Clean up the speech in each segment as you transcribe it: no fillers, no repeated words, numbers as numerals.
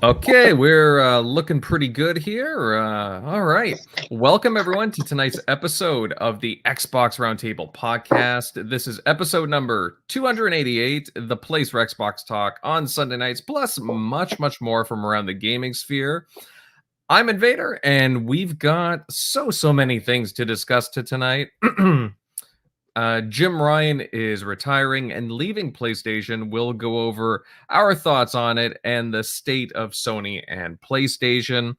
Okay, we're looking pretty good here. All right. Welcome, everyone, to tonight's episode of the Xbox Roundtable podcast. This is episode number 288, the place for Xbox talk on Sunday nights, plus much more from around the gaming sphere. I'm Invader, and we've got so many things to discuss tonight. Jim Ryan is retiring and leaving PlayStation. We'll go over our thoughts on it and the state of Sony and PlayStation,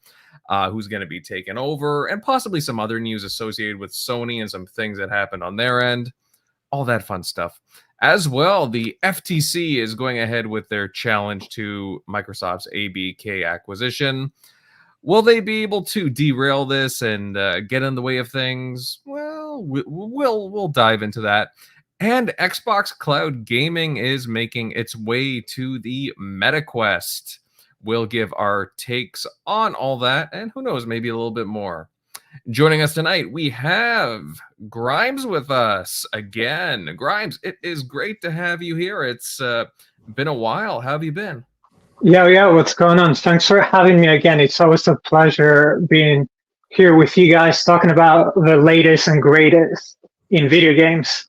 who's going to be taken over, and possibly some other news associated with Sony and some things that happened on their end. All that fun stuff. As well, the FTC is going ahead with their challenge to Microsoft's ABK acquisition. Will they be able to derail this and get in the way of things? Well, we'll dive into that. And Xbox Cloud Gaming is making its way to the MetaQuest. We'll give our takes on all that, and who knows, maybe a little bit more. Joining us tonight, we have Grimes with us again. Grimes, it is great to have you here. It's been a while. How have you been? Yeah, what's going on? Thanks for having me again. It's always a pleasure being here with you guys talking about the latest and greatest in video games.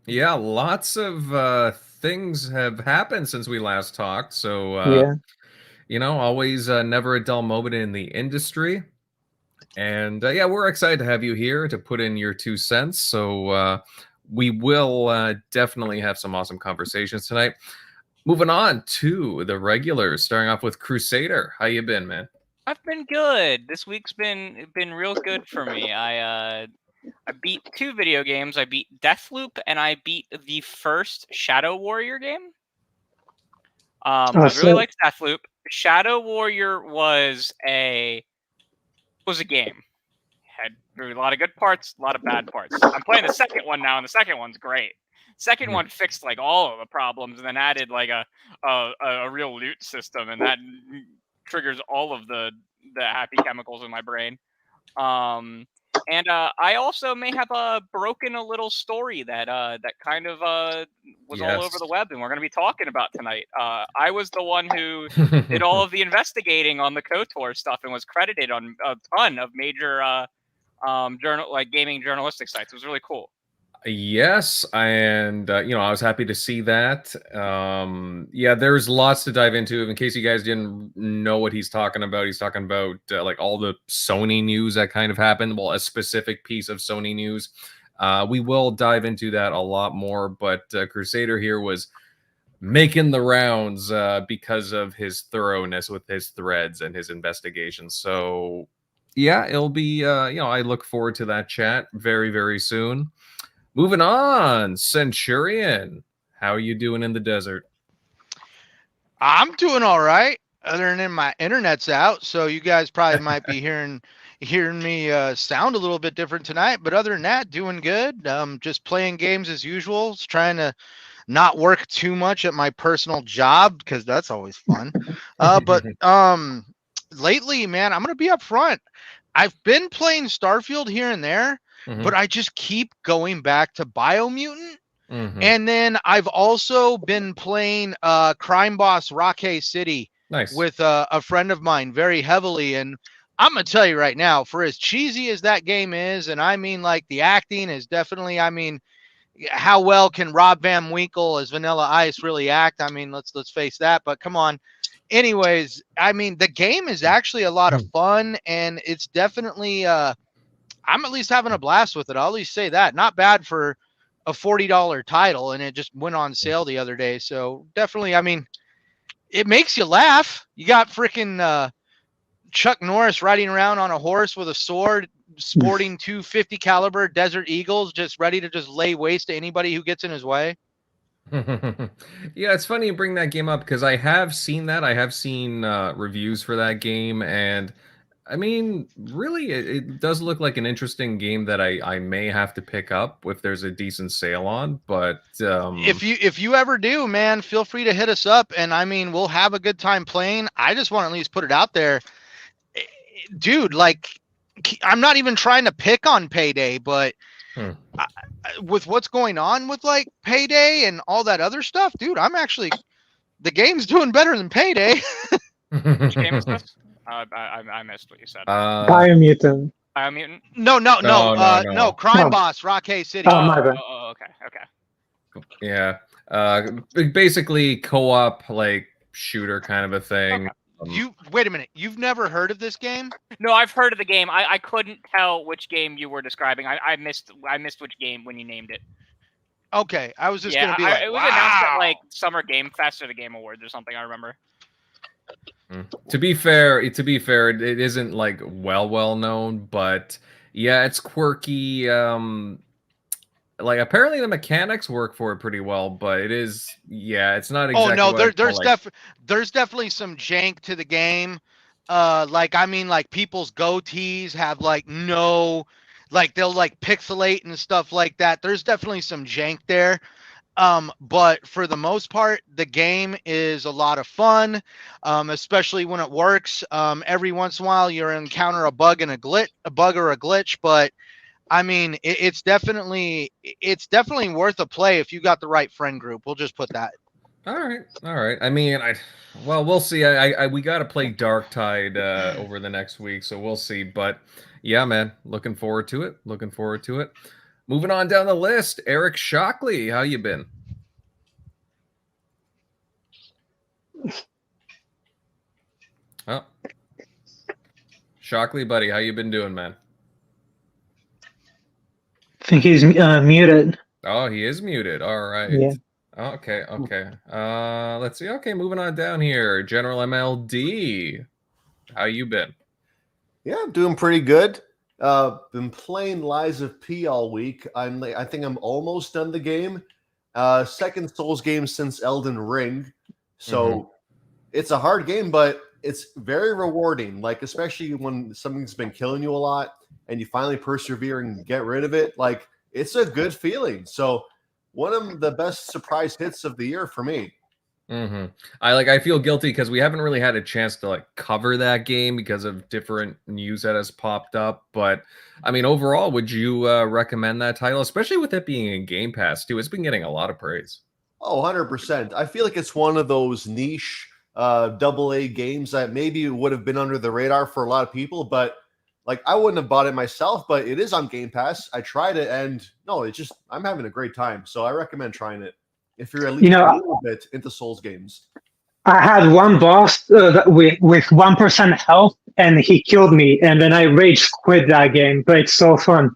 Yeah, lots of things have happened since we last talked. So, always never a dull moment in the industry. And we're excited to have you here to put in your 2 cents. So, we will definitely have some awesome conversations tonight. Moving on to the regulars, starting off with Crusader. How you been, man? I've been good. This week's been real good for me. I beat 2 video games. I beat Deathloop and I beat the first Shadow Warrior game. I really liked Deathloop. Shadow Warrior was a game. Had a lot of good parts, a lot of bad parts. I'm playing the second one now, and the second one's great. Second one fixed like all of the problems, and then added like a real loot system, and that triggers all of the happy chemicals in my brain. And I also may have broken a little story that kind of was all over the web, and we're going to be talking about tonight. I was the one who did all of the investigating on the KOTOR stuff and was credited on a ton of major gaming journalistic sites. It was really cool. Yes, and I was happy to see that. There's lots to dive into. In case you guys didn't know what he's talking about like all the Sony news that kind of happened. Well, a specific piece of Sony news. We will dive into that a lot more, but Crusader here was making the rounds because of his thoroughness with his threads and his investigations. So yeah, it'll be I look forward to that chat very soon. Moving on, Centurion, how are you doing in the desert? I'm doing all right, other than my internet's out, so you guys probably might be hearing me sound a little bit different tonight, but other than that, doing good. Just playing games as usual, trying to not work too much at my personal job, because that's always fun. But lately, man, I'm going to be up front. I've been playing Starfield here and there, but I just keep going back to Biomutant. And then I've also been playing Crime Boss Rockay City with a friend of mine very heavily. And I'm going to tell you right now, for as cheesy as that game is, and I mean, like, the acting is definitely, how well can Rob Van Winkle as Vanilla Ice really act? Let's face that, but come on. Anyways, the game is actually a lot of fun, and it's definitely, I'm at least having a blast with it. I'll at least say that. Not bad for a $40 title, and it just went on sale the other day. So definitely, it makes you laugh. You got freaking Chuck Norris riding around on a horse with a sword, sporting 250 caliber Desert Eagles, just ready to just lay waste to anybody who gets in his way. Yeah, it's funny you bring that game up, because I have seen that. I have seen reviews for that game, and really, it does look like an interesting game that I may have to pick up if there's a decent sale on. But if you ever do, man, feel free to hit us up, and we'll have a good time playing. I just want to at least put it out there, dude. Like, I'm not even trying to pick on Payday, but with what's going on with like Payday and all that other stuff, dude, I'm actually the game's doing better than Payday. Which game is this? I missed what you said. Biomutant. Biomutant? No. Crime Oh. Boss, Rockay City. Oh, my bad. Okay. Yeah. Basically co-op like shooter kind of a thing. Okay. Wait a minute. You've never heard of this game? No, I've heard of the game. I couldn't tell which game you were describing. I missed which game when you named it. Okay, I was just gonna be like, it was wow. announced at like Summer Game Fest or the Game Awards or something. I remember. To be fair, it isn't like well known, but yeah, it's quirky. Like apparently the mechanics work for it pretty well, but it's not exactly. Oh no, what there's definitely some jank to the game. Like people's goatees have like no, like they'll like pixelate and stuff like that. There's definitely some jank there. But for the most part, the game is a lot of fun, especially when it works. Every once in a while, you encounter a bug or a glitch, but I mean, it's definitely worth a play if you got the right friend group. We'll just put that. All right. I mean, we'll see. We got to play Darktide over the next week, so we'll see. But yeah, man, looking forward to it. Moving on down the list, Eric Shockley, how you been? Oh, Shockley, buddy, how you been doing, man? I think he's muted. Oh, he is muted. All right. Yeah. Okay. Let's see. Okay, moving on down here. General MLD, how you been? Yeah, I'm doing pretty good. Been playing Lies of P all week. I think I'm almost done the game. Second Souls game since Elden Ring. So it's a hard game, but it's very rewarding. Like, especially when something's been killing you a lot and you finally persevere and get rid of it. Like, it's a good feeling. So one of the best surprise hits of the year for me. I feel guilty because we haven't really had a chance to like cover that game because of different news that has popped up. But I mean, overall, would you recommend that title, especially with it being in Game Pass too? It's been getting a lot of praise. Oh, 100%. I feel like it's one of those niche AA games that maybe would have been under the radar for a lot of people, but like I wouldn't have bought it myself, but it is on Game Pass. I tried it and no, I'm having a great time. So I recommend trying it if you're at least a little bit into Souls games. I had one boss with 1% health and he killed me, and then I rage quit that game, but it's so fun.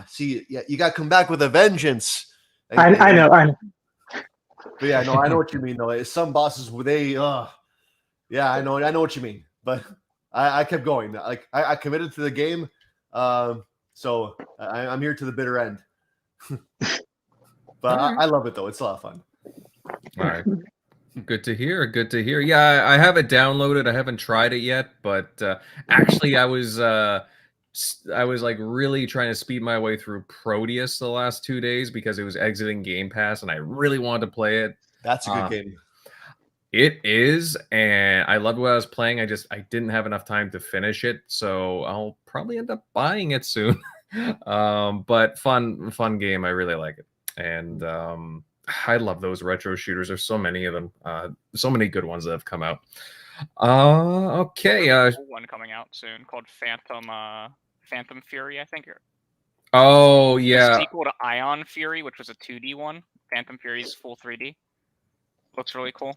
See, yeah, you got to come back with a vengeance. I know. But yeah, no, I know what you mean though. Some bosses, yeah, I know what you mean. But I kept going. Like I committed to the game, so I'm here to the bitter end. But I love it though. It's a lot of fun. All right, good to hear. Yeah, I have it downloaded. I haven't tried it yet, but actually, I was like really trying to speed my way through Proteus the last 2 days because it was exiting Game Pass, and I really wanted to play it. That's a good game. It is, and I loved what I was playing. I didn't have enough time to finish it, so I'll probably end up buying it soon. But fun game. I really like it, and I love those retro shooters. There's so many of them. So many good ones that have come out. Okay. One coming out soon called Phantom Fury, I think. Oh yeah. The sequel to Ion Fury, which was a 2D one. Phantom Fury's full 3D. Looks really cool.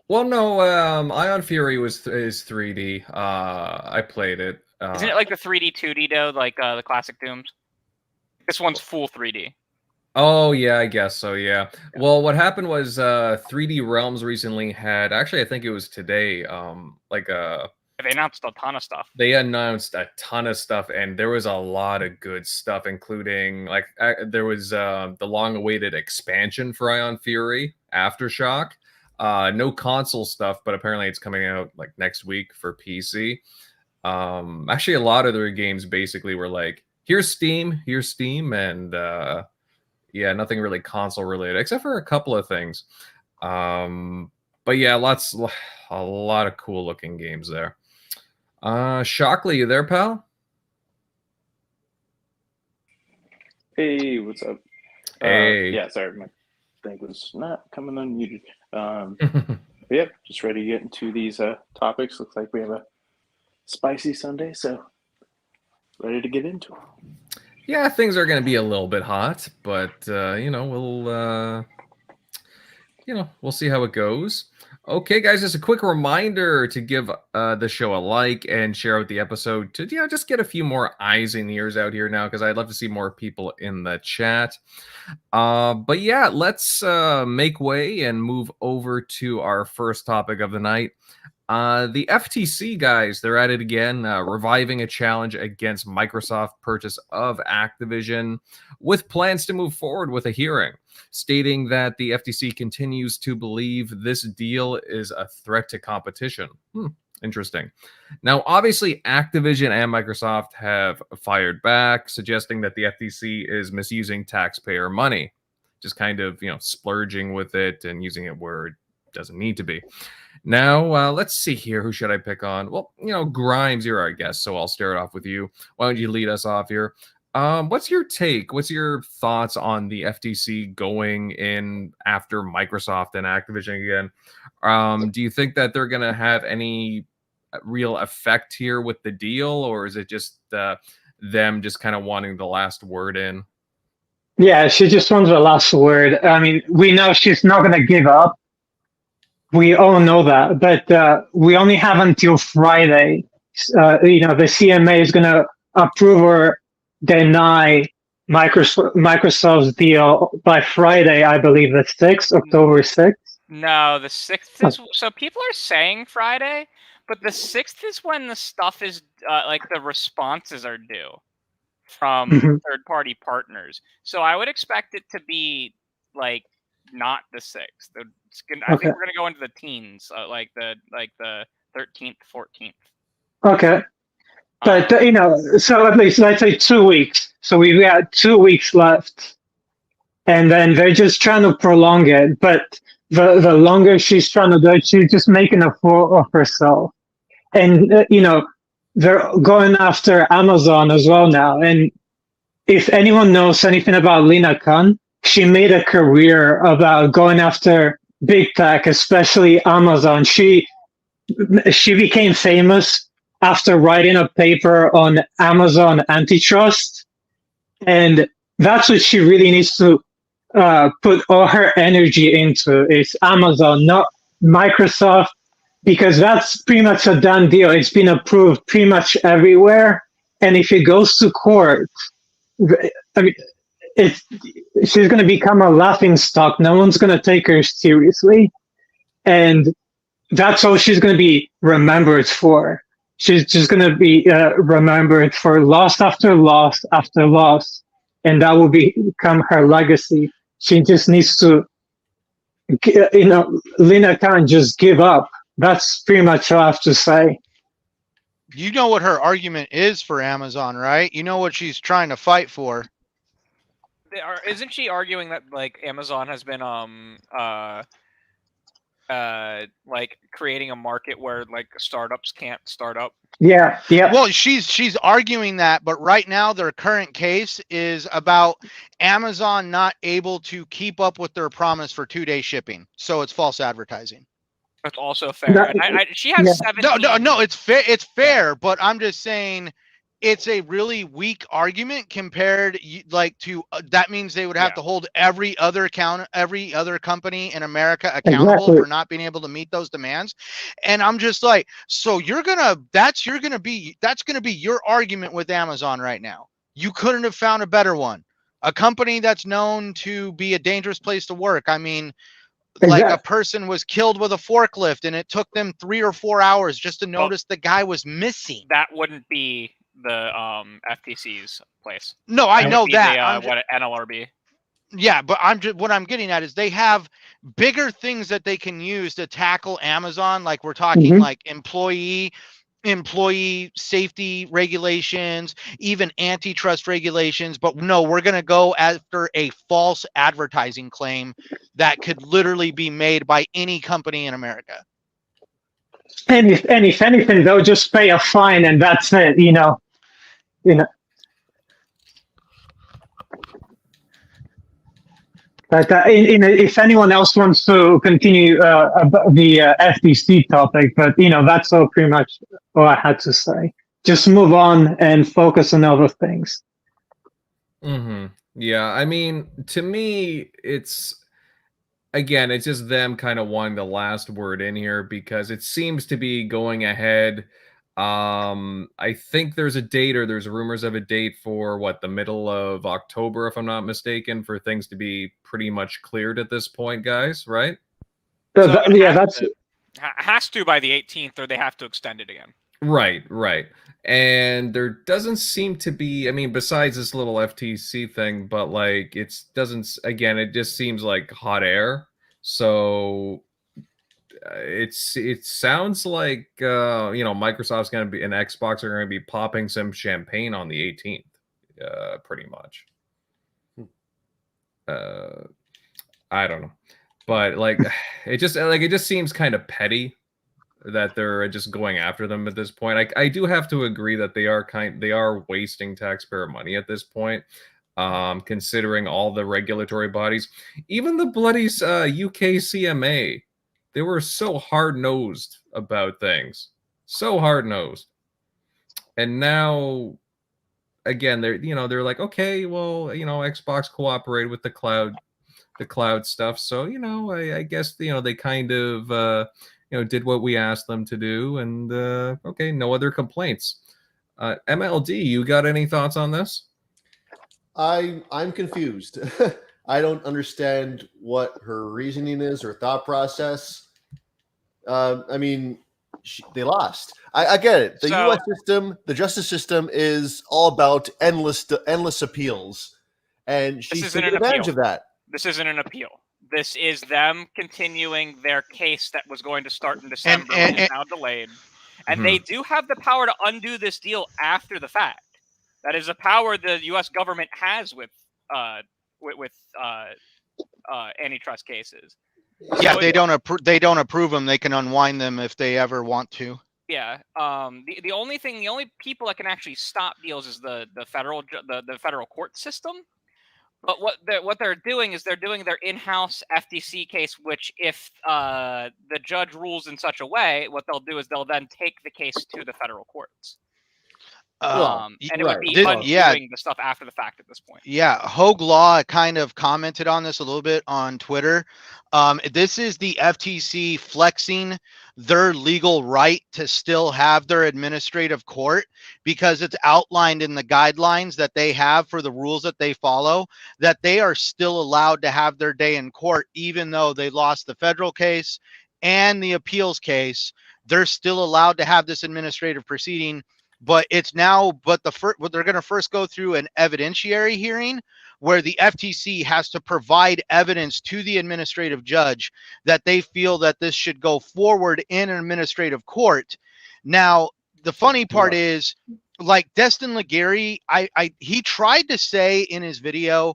Well, no, Ion Fury is 3D. I played it. Isn't it like the 3D 2D though, like the classic Dooms? This one's full 3D. Oh yeah, I guess so. Yeah. Well, what happened was 3D Realms recently had, actually, I think it was today. They announced a ton of stuff. They announced a ton of stuff, and there was a lot of good stuff, including there was the long-awaited expansion for Ion Fury, Aftershock. No console stuff, but apparently it's coming out like next week for PC. Actually, a lot of their games basically were like, here's Steam, and yeah, nothing really console related except for a couple of things. But yeah, a lot of cool looking games there. Shockley, you there, pal? Hey, what's up? Hey. Yeah, sorry, thing was not coming unmuted. Yep, just ready to get into these topics. Looks like we have a spicy Sunday, so ready to get into it. Yeah, things are going to be a little bit hot, but we'll see how it goes. Okay, guys, just a quick reminder to give the show a like and share out the episode to just get a few more eyes and ears out here now, because I'd love to see more people in the chat. But yeah, let's make way and move over to our first topic of the night. The FTC, guys, they're at it again, reviving a challenge against Microsoft purchase of Activision, with plans to move forward with a hearing, stating that the FTC continues to believe this deal is a threat to competition. Interesting. Now, obviously, Activision and Microsoft have fired back, suggesting that the FTC is misusing taxpayer money, just kind of, splurging with it and using it where it doesn't need to be. Now, let's see here. Who should I pick on? Well, Grimes, you're our guest, so I'll start off with you. Why don't you lead us off here? What's your take? What's your thoughts on the FTC going in after Microsoft and Activision again? Do you think that they're going to have any real effect here with the deal, or is it just them just kind of wanting the last word in? Yeah, she just wants the last word. I mean, we know she's not going to give up. We all know that, but we only have until Friday. The CMA is going to approve or deny Microsoft's deal by Friday, I believe, the 6th, October 6th. No, the 6th is... So people are saying Friday, but the 6th is when the stuff is, the responses are due from third-party partners. So I would expect it to be, not the 6th. I think we're going to go into the teens, the 13th, 14th. Okay. But, so at least, let's say 2 weeks. So we've got 2 weeks left. And then they're just trying to prolong it. But the longer she's trying to do it, she's just making a fool of herself. And, they're going after Amazon as well now. And if anyone knows anything about Lina Khan, she made a career about going after big tech, especially Amazon. She became famous after writing a paper on Amazon antitrust. And that's what she really needs to put all her energy into, is Amazon, not Microsoft, because that's pretty much a done deal. It's been approved pretty much everywhere. And if it goes to court, I mean, she's going to become a laughing stock. No one's going to take her seriously. And that's all she's going to be remembered for. She's just going to be remembered for loss after loss after loss. And that will become her legacy. She just needs to, Lina can't just give up. That's pretty much all I have to say. You know what her argument is for Amazon, right? You know what she's trying to fight for. Isn't she arguing that Amazon has been creating a market where startups can't start up? Yeah. Well, she's arguing that, but right now their current case is about Amazon not able to keep up with their promise for 2-day shipping, so it's false advertising. That's also fair. She has 17. No, it's fair. It's fair, but I'm just saying it's a really weak argument compared to that means they would have to hold every other company in America accountable for not being able to meet those demands. And I'm just like, so that's going to be your argument with Amazon right now. You couldn't have found a better one. A company that's known to be a dangerous place to work. I mean, a person was killed with a forklift and it took them 3 or 4 hours just to notice the guy was missing. That wouldn't be the FTC's place. No, I know that. What NLRB? Yeah, but what I'm getting at is they have bigger things that they can use to tackle Amazon. Like we're talking employee safety regulations, even antitrust regulations. But no, we're going to go after a false advertising claim that could literally be made by any company in America. And if anything, they'll just pay a fine and that's it, But if anyone else wants to continue about the FTC topic, but that's all pretty much all I had to say. Just move on and focus on other things. Yeah, I mean, to me, it's just them kind of wanting the last word in here because it seems to be going ahead. I think there's a date, or there's rumors of a date for the middle of October, if I'm not mistaken, for things to be pretty much cleared at this point, guys, right? So has to by the 18th, or they have to extend it again. Right. And there doesn't seem to be, I mean, besides this little FTC thing, but it just seems like hot air. So it sounds like Microsoft's going to be, and Xbox are going to be popping some champagne on the 18th, pretty much. I don't know, but it just seems kind of petty that they're just going after them at this point. I do have to agree that they are wasting taxpayer money at this point, considering all the regulatory bodies, even the bloody UK CMA. They were so hard-nosed about things, so hard-nosed, and now again they're like, okay, well, Xbox cooperated with the cloud stuff, so I guess they kind of did what we asked them to do, and okay, no other complaints. MLD, you got any thoughts on this? I'm confused. I don't understand what her reasoning is or thought process. I mean, they lost. I get it. The U.S. system, the justice system, is all about endless appeals, and she's taking advantage of that. This isn't an appeal. This is them continuing their case that was going to start in December, and is now delayed. And they do have the power to undo this deal after the fact. That is a power the U.S. government has with antitrust cases. Yeah, so they don't approve them. They can unwind them if they ever want to. Yeah. The only people that can actually stop deals is the federal court system. But what they're doing is they're doing their in-house FTC case, which if the judge rules in such a way, what they'll do is they'll then take the case to the federal courts. And it would be undoing the stuff after the fact at this point. Yeah, Hogue Law kind of commented on this a little bit on Twitter. This is the FTC flexing their legal right to still have their administrative court, because it's outlined in the guidelines that they have for the rules that they follow, that they are still allowed to have their day in court, even though they lost the federal case and the appeals case. They're still allowed to have this administrative proceeding. But they're going to first go through an evidentiary hearing where the FTC has to provide evidence to the administrative judge that they feel that this should go forward in an administrative court. Now, the funny part is, Destin Legary, he tried to say in his video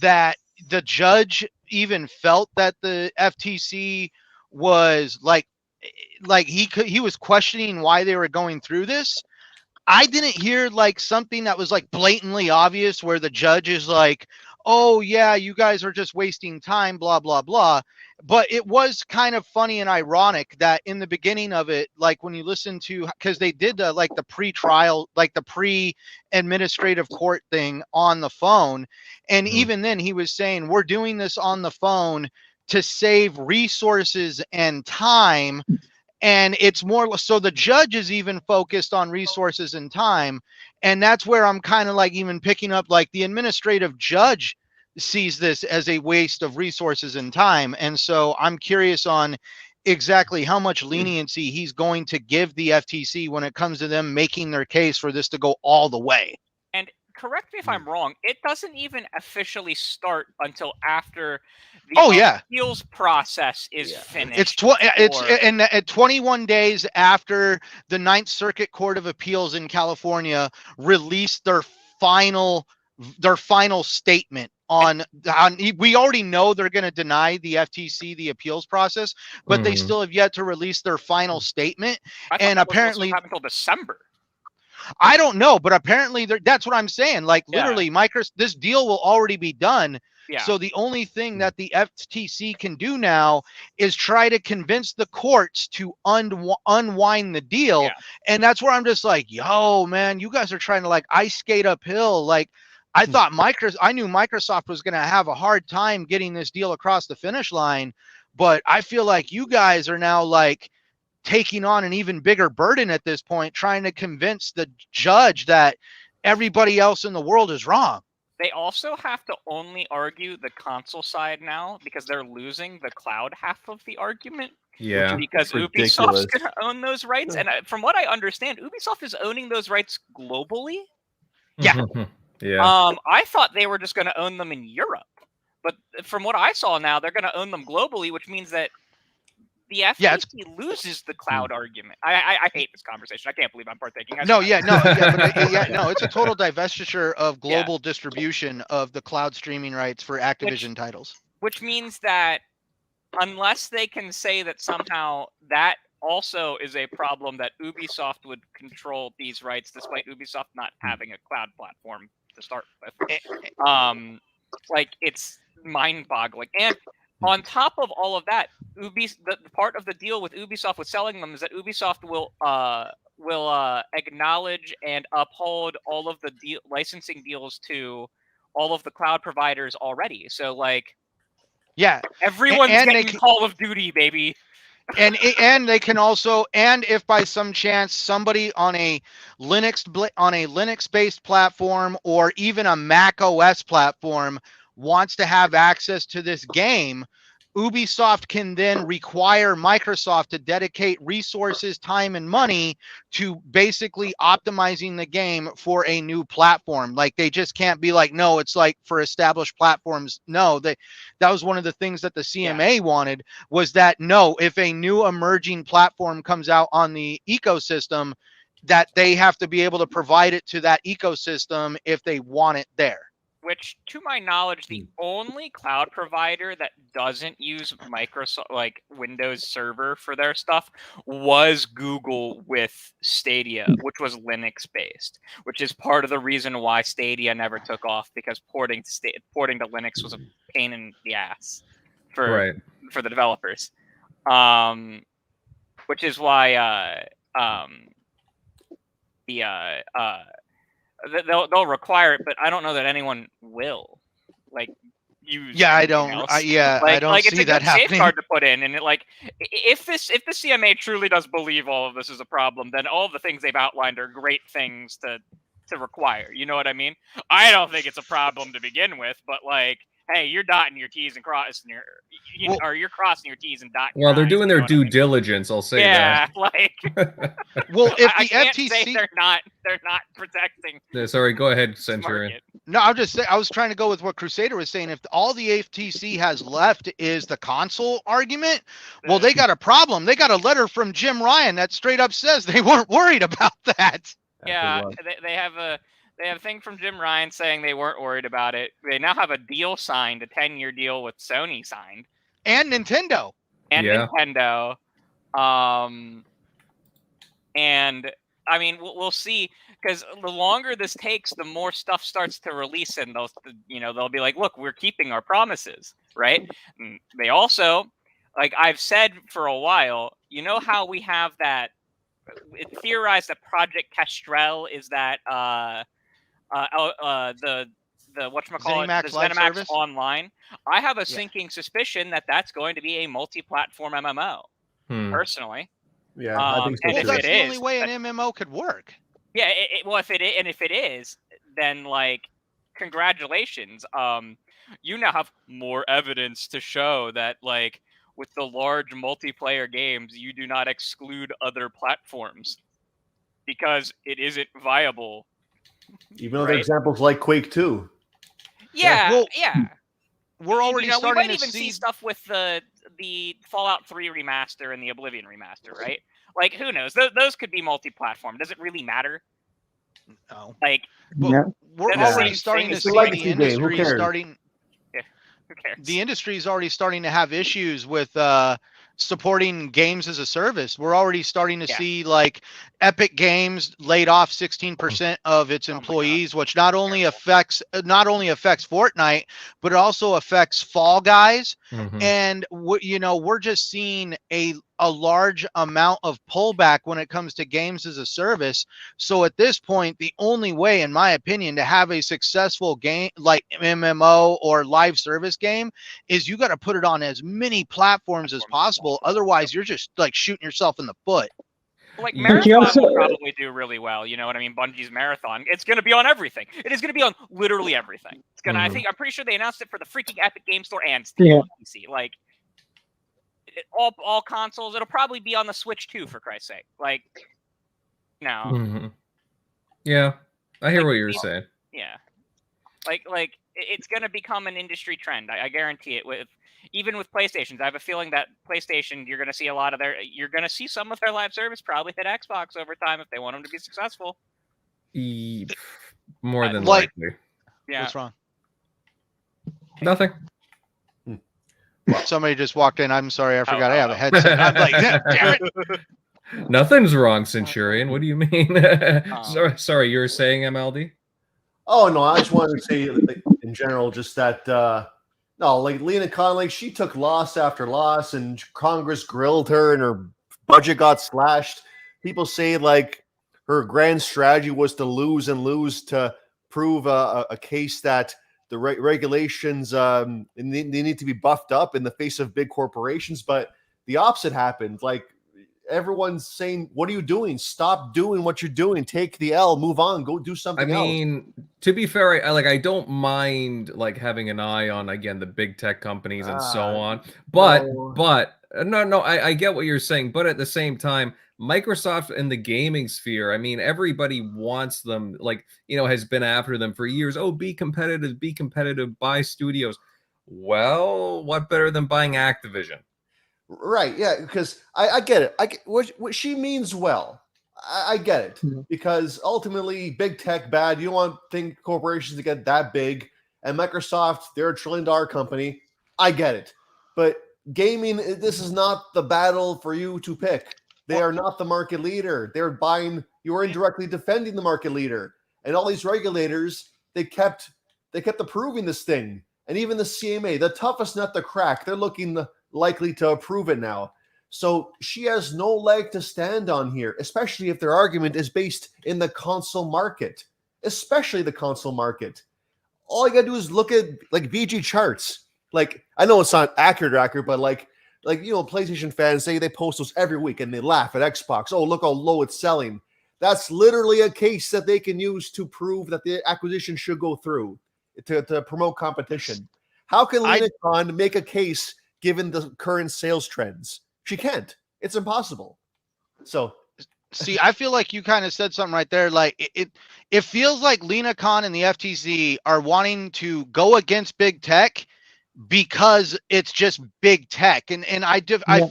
that the judge even felt that the FTC was he was questioning why they were going through this. I didn't hear something that was blatantly obvious where the judge is like, oh yeah, you guys are just wasting time, blah, blah, blah. But it was kind of funny and ironic that in the beginning of it, when you listen to, because they did the pre-trial, the pre-administrative court thing on the phone. And even then he was saying, we're doing this on the phone to save resources and time. And it's more so the judge is even focused on resources and time. And that's where I'm kind of even picking up, the administrative judge sees this as a waste of resources and time. And so I'm curious on exactly how much leniency he's going to give the FTC when it comes to them making their case for this to go all the way. And correct me if I'm wrong, it doesn't even officially start until after the appeals process is finished. It's 21 days after the Ninth Circuit Court of Appeals in California released their final statement on we already know they're going to deny the FTC the appeals process, but they still have yet to release their final statement. And apparently not until December. I don't know, but apparently that's what I'm saying. Literally, this deal will already be done. Yeah. So the only thing that the FTC can do now is try to convince the courts to unwind the deal. Yeah. And that's where I'm just like, yo, man, you guys are trying to like ice skate uphill. Like, I thought I knew Microsoft was going to have a hard time getting this deal across the finish line, but I feel like you guys are now like taking on an even bigger burden at this point, trying to convince the judge that everybody else in the world is wrong. They also have to only argue the console side now because they're losing the cloud half of the argument. Yeah. Because ridiculous. Ubisoft's going to own those rights. And from what I understand, Ubisoft is owning those rights globally. Yeah. Yeah. I thought they were just going to own them in Europe. But from what I saw now, they're going to own them globally, which means that the FTC loses the cloud argument. I hate this conversation. I can't believe I'm partaking. No, it's a total divestiture of global distribution of the cloud streaming rights for Activision titles. Which means that unless they can say that somehow that also is a problem that Ubisoft would control these rights, despite Ubisoft not having a cloud platform to start with. Like, it's mind-boggling. And on top of all of that, the part of the deal with Ubisoft with selling them is that Ubisoft will acknowledge and uphold all of the licensing deals to all of the cloud providers already. So, like, everyone's getting Call of Duty, baby. And they can also, and if by some chance somebody on a Linux-based platform or even a Mac OS platform wants to have access to this game, Ubisoft can then require Microsoft to dedicate resources, time, and money to basically optimizing the game for a new platform. Like, they just can't be like, no, it's like for established platforms. No, that was one of the things that the CMA wanted, was that, no, if a new emerging platform comes out on the ecosystem, that they have to be able to provide it to that ecosystem if they want it there. Which, to my knowledge, the only cloud provider that doesn't use Microsoft, like Windows Server for their stuff, was Google with Stadia, which was Linux-based, which is part of the reason why Stadia never took off, because porting to Linux was a pain in the ass for the developers. Which is why they'll require it, but I don't know that anyone will use. Yeah, I don't. I don't see that happening. It's a good safeguard to put in, and if the CMA truly does believe all of this is a problem, then all of the things they've outlined are great things to require. You know what I mean? I don't think it's a problem to begin with, but like, hey, you're dotting your T's and crossing or you're crossing your T's and dotting. Well, they're doing their due diligence. I'll say that. Yeah, like. Well, if I the can't FTC, say they're not protecting. Sorry, go ahead, Centurion. No, I'm just saying. I was trying to go with what Crusader was saying. If all the FTC has left is the console argument, well, they got a problem. They got a letter from Jim Ryan that straight up says they weren't worried about that. Yeah, they have a thing from Jim Ryan saying they weren't worried about it. They now have a deal signed, a 10-year deal with Sony signed, and Nintendo. Nintendo. And I mean, we'll see, because the longer this takes, the more stuff starts to release, and they'll be like, look, we're keeping our promises, right? And they also, like I've said for a while, you know how we have that, it's theorized that Project Kestrel is that the whatchamacallit, the ZeniMax Online. I have a sinking suspicion that that's going to be a multi-platform MMO, personally. Yeah, I think so. Well, that's the only way an MMO could work. Yeah, if it is, then like, congratulations. You now have more evidence to show that, like, with the large multiplayer games, you do not exclude other platforms because it isn't viable. Even other examples like Quake 2. Yeah. We're already starting we might to even see stuff with the Fallout 3 remaster and the Oblivion remaster, right? Like, who knows? Those could be multi-platform. Does it really matter? No. Like, we're already starting to see the industry starting. Yeah, who cares? The industry is already starting to have issues with supporting games as a service. We're already starting to Yeah. see like Epic Games laid off 16% of its Oh my God. employees, which not only affects Fortnite, but it also affects Fall Guys. Mhm. And we're just seeing a large amount of pullback when it comes to games as a service. So at this point, the only way, in my opinion, to have a successful game like MMO or live service game is you got to put it on as many platforms as possible. Otherwise, you're just like shooting yourself in the foot. Like Yeah. Marathon you also- will probably do really well. You know what I mean? Bungie's Marathon. It's going to be on everything. It is going to be on literally everything. It's gonna. Mhm. I'm pretty sure they announced it for the freaking Epic Game Store and Steam Yeah. on PC. Like all consoles. It'll probably be on the Switch too, for Christ's sake. Like, no, Mhm. Yeah, I hear Like, what you're these- saying. yeah. Like it's going to become an industry trend. I guarantee it. Even with PlayStations, I have a feeling that PlayStation, you're going to see some of their live service probably hit Xbox over time if they want them to be successful. More than Like- likely. Yeah. What's wrong? Nothing. Somebody just walked in. I'm sorry, I forgot I have a oh. headset. I'm like, damn it. Nothing's wrong, Centurion. What do you mean? Sorry, you were saying MLD? Oh no, I just wanted to say like, in general, just that no, like Lena Khan, like she took loss after loss, and Congress grilled her, and her budget got slashed. People say like her grand strategy was to lose and lose to prove a case that the regulations they need to be buffed up in the face of big corporations, but the opposite happened. Like everyone's saying, "What are you doing? Stop doing what you're doing. Take the L. Move on. Go do I something else." mean, to be fair, I don't mind like having an eye on again the big tech companies and so on. But no, I get what you're saying. But at the same time, Microsoft in the gaming sphere, I mean, everybody wants them, like, has been after them for years. Oh, be competitive, buy studios. Well, what better than buying Activision? Right, yeah, because I get it. I get what she means well. I get it Yeah. because ultimately, big tech bad. You don't think corporations to get that big, and Microsoft, they're $1 trillion company. I get it, but gaming, this is not the battle for you to pick. They are not the market leader. They're buying. You are indirectly defending the market leader, and all these regulators, they kept approving this thing, and even the CMA, the toughest nut to crack, they're looking likely to approve it now. So she has no leg to stand on here, especially if their argument is based in the console market, especially the console market. All you gotta do is look at like VG charts. Like, I know it's not accurate, but like PlayStation fans say they post those every week and they laugh at Xbox. Oh, look how low it's selling. That's literally a case that they can use to prove that the acquisition should go through to promote competition. How can Lena Khan make a case given the current sales trends? She can't. It's impossible. So See, I feel like you kind of said something right there. Like it feels like Lena Khan and the FTC are wanting to go against big tech because it's just big tech. And I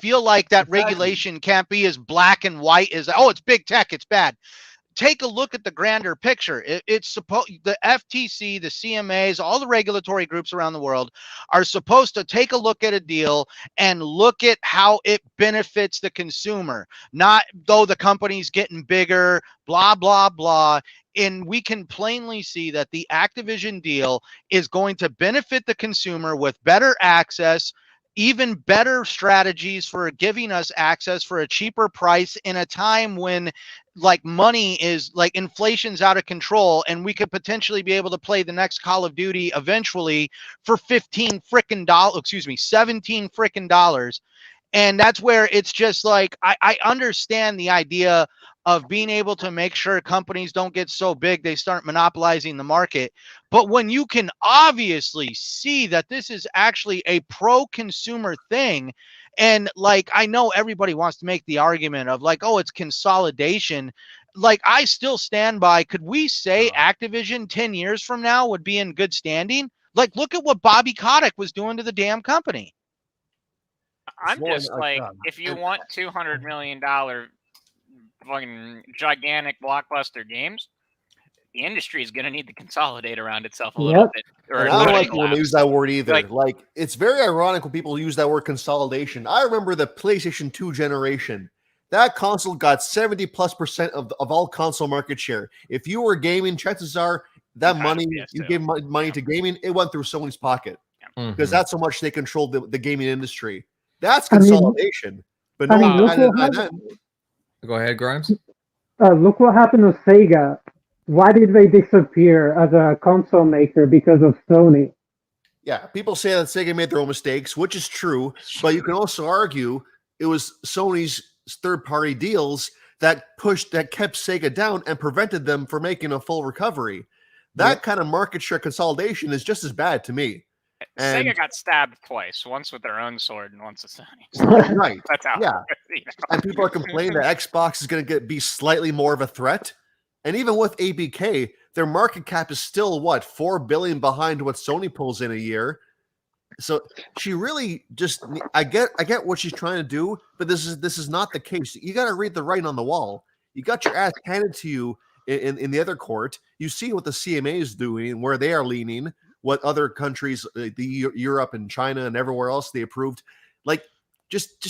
feel like that regulation can't be as black and white as, oh, it's big tech, it's bad. Take a look at the grander picture. It's supposed, the FTC, the CMAs, all the regulatory groups around the world are supposed to take a look at a deal and look at how it benefits the consumer, not though the company's getting bigger, blah, blah, blah. And we can plainly see that the Activision deal is going to benefit the consumer with better access, even better strategies for giving us access for a cheaper price in a time when like money is like inflation's out of control and we could potentially be able to play the next Call of Duty eventually for $17 frickin'. And that's where it's just like, I understand the idea of being able to make sure companies don't get so big they start monopolizing the market. But when you can obviously see that this is actually a pro-consumer thing, and like, I know everybody wants to make the argument of like, oh, it's consolidation. Like, I still stand by, could we say Activision 10 years from now would be in good standing? Like, look at what Bobby Kotick was doing to the damn company. I'm just like, if you want $200 million fucking gigantic blockbuster games, the industry is going to need to consolidate around itself a Yep. little bit. Or And it's I don't gonna like when they collapse. use that word either. Like- Like, it's very ironic when people use that word consolidation. I remember the PlayStation 2 generation. That console got 70+% of all console market share. If you were gaming, chances are that You had a money PS2. you gave money to gaming, it went through Sony's pocket because Mhm. that's how much they controlled the gaming industry. That's I mean- consolidation. But I no mean, one look kind of what denied happened. that. Go ahead, Grimes. Look what happened with Sega. Why did they disappear as a console maker because of Sony? Yeah, people say that Sega made their own mistakes, which is true, but you can also argue it was Sony's third-party deals that kept Sega down and prevented them from making a full recovery. That kind of market share consolidation is just as bad to me. And Sega got stabbed twice, once with their own sword and once with Sony's. right, That's how. yeah. You know. And people are complaining that Xbox is going to be slightly more of a threat. And even with ABK, their market cap is still what, 4 billion behind what Sony pulls in a year. So she really just I get what she's trying to do, but this is not the case. You got to read the writing on the wall. You got your ass handed to you in the other court. You see what the CMA is doing and where they are leaning, what other countries, Europe and China and everywhere else they approved. Like just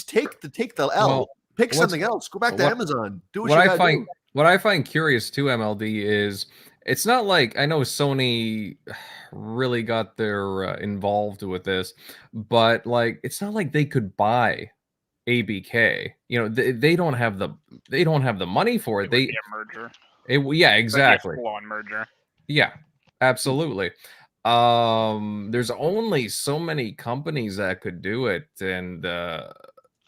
take the L. Well, Pick what's- something else. Go back to what- Amazon. Do what What you I gotta find do. what I find curious too, MLD, is it's not like I know Sony really got their involved with this, but like it's not like they could buy ABK. You know, they don't have the money for it. It would be a merger. Yeah, exactly. Full-on merger. Yeah, absolutely. There's only so many companies that could do it, and I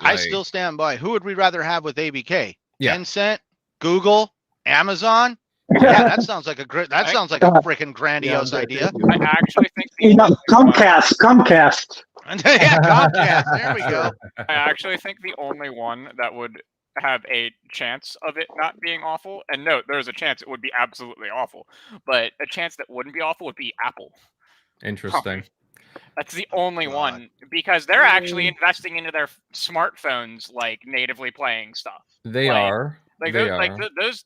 like- still stand by. Who would we rather have with ABK? Yeah. Tencent, Google, Amazon. Yeah, that sounds like a great. That sounds like a freaking grandiose idea. I actually think the You know, only one- Comcast. Yeah, Comcast. There we go. I actually think the only one that would have a chance of it not being awful, and no, there's a chance it would be absolutely awful, but a chance that wouldn't be awful would be Apple. Interesting. That's the only God. one, because they're actually investing into their smartphones, like natively playing stuff. They Like- are. Like They those, like are. those.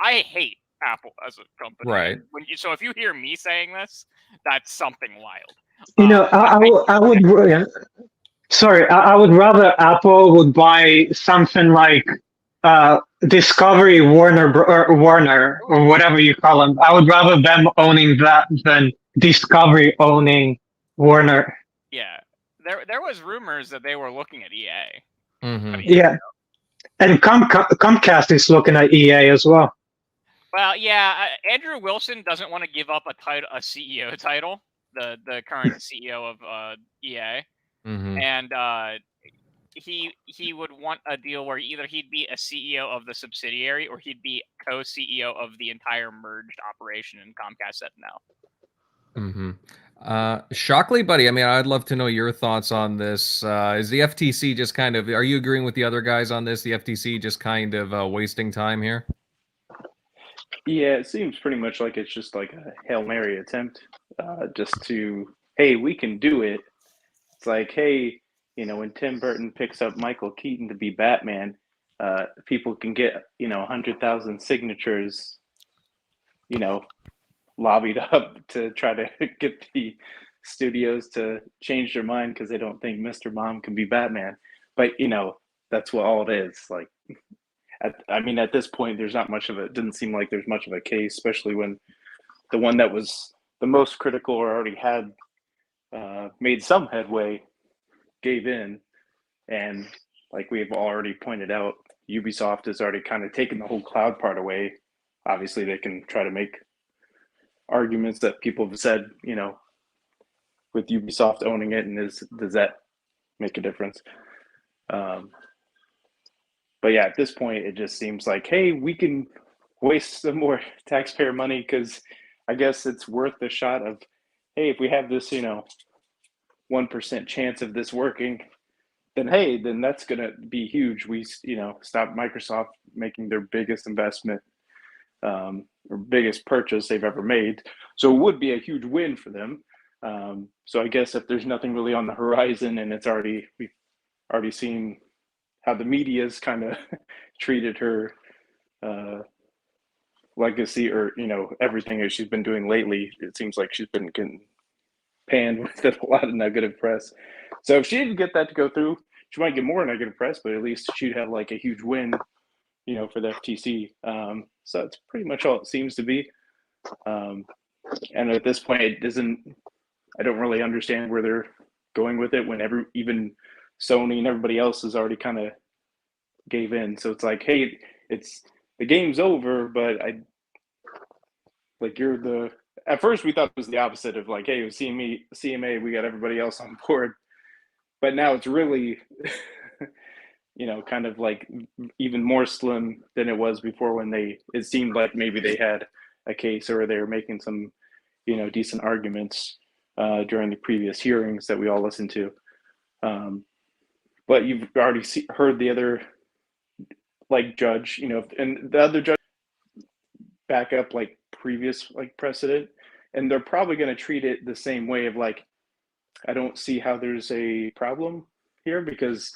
I hate Apple as a company. Right. So if you hear me saying this, that's something wild. You know, I would. Sorry, I would rather Apple would buy something like Discovery Warner or whatever you call them. I would rather them owning that than Discovery owning Warner. Yeah, there was rumors that they were looking at EA. Mhm. Yeah, and Comcast is looking at EA as well. Well, yeah, Andrew Wilson doesn't want to give up a CEO title, the current CEO of EA, Mhm. and he would want a deal where either he'd be a CEO of the subsidiary or he'd be co-CEO of the entire merged operation, and Comcast said no. Mm-hmm. Shockley, buddy, I mean, I'd love to know your thoughts on this. Is the FTC just kind of, are you agreeing with the other guys on this? The FTC just kind of wasting time here? Yeah, it seems pretty much like it's just like a Hail Mary attempt, just to, hey, we can do it. It's like, hey, you know, when Tim Burton picks up Michael Keaton to be Batman, people can get, 100,000 signatures, lobbied up to try to get the studios to change their mind because they don't think Mr. Mom can be Batman. But, that's what all it is. Like, at this point, there's not much of it. Didn't seem like there's much of a case, especially when the one that was the most critical or already had made some headway gave in. And like we've already pointed out, Ubisoft has already kind of taken the whole cloud part away. Obviously, they can try to make arguments that people have said, with Ubisoft owning it, and does that make a difference? But yeah, at this point, it just seems like, hey, we can waste some more taxpayer money because I guess it's worth the shot of, hey, if we have this, 1% chance of this working, then that's going to be huge. We, stop Microsoft making their biggest investment or biggest purchase they've ever made. So it would be a huge win for them. So I guess if there's nothing really on the horizon and we've already seen how the media's kind of treated her legacy or everything that she's been doing lately. It seems like she's been getting panned with a lot of negative press. So if she didn't get that to go through, she might get more negative press, but at least she'd have like a huge win, for the FTC. So that's pretty much all it seems to be. And at this point, I don't really understand where they're going with it when even Sony and everybody else has already kind of gave in. So it's like, hey, the game's over, but at first we thought it was the opposite of like, hey, it was CMA, we got everybody else on board. But now it's really, kind of like even more slim than it was before when it seemed like maybe they had a case or they were making some, decent arguments during the previous hearings that we all listened to. But you've already heard the other judge, and the other judge back up like previous precedent, and they're probably going to treat it the same way of like, I don't see how there's a problem here because,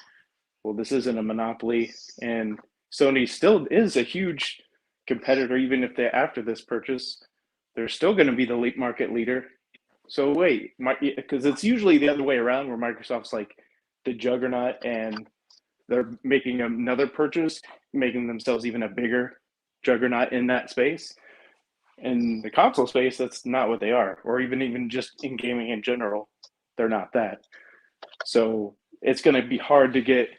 well, this isn't a monopoly, and Sony still is a huge competitor. Even if after this purchase, they're still going to be the market leader. So wait, because it's usually the other way around where Microsoft's like the juggernaut and they're making another purchase, making themselves even a bigger juggernaut in that space. In the console space, that's not what they are, or even just in gaming in general, they're not that. So it's going to be hard to get,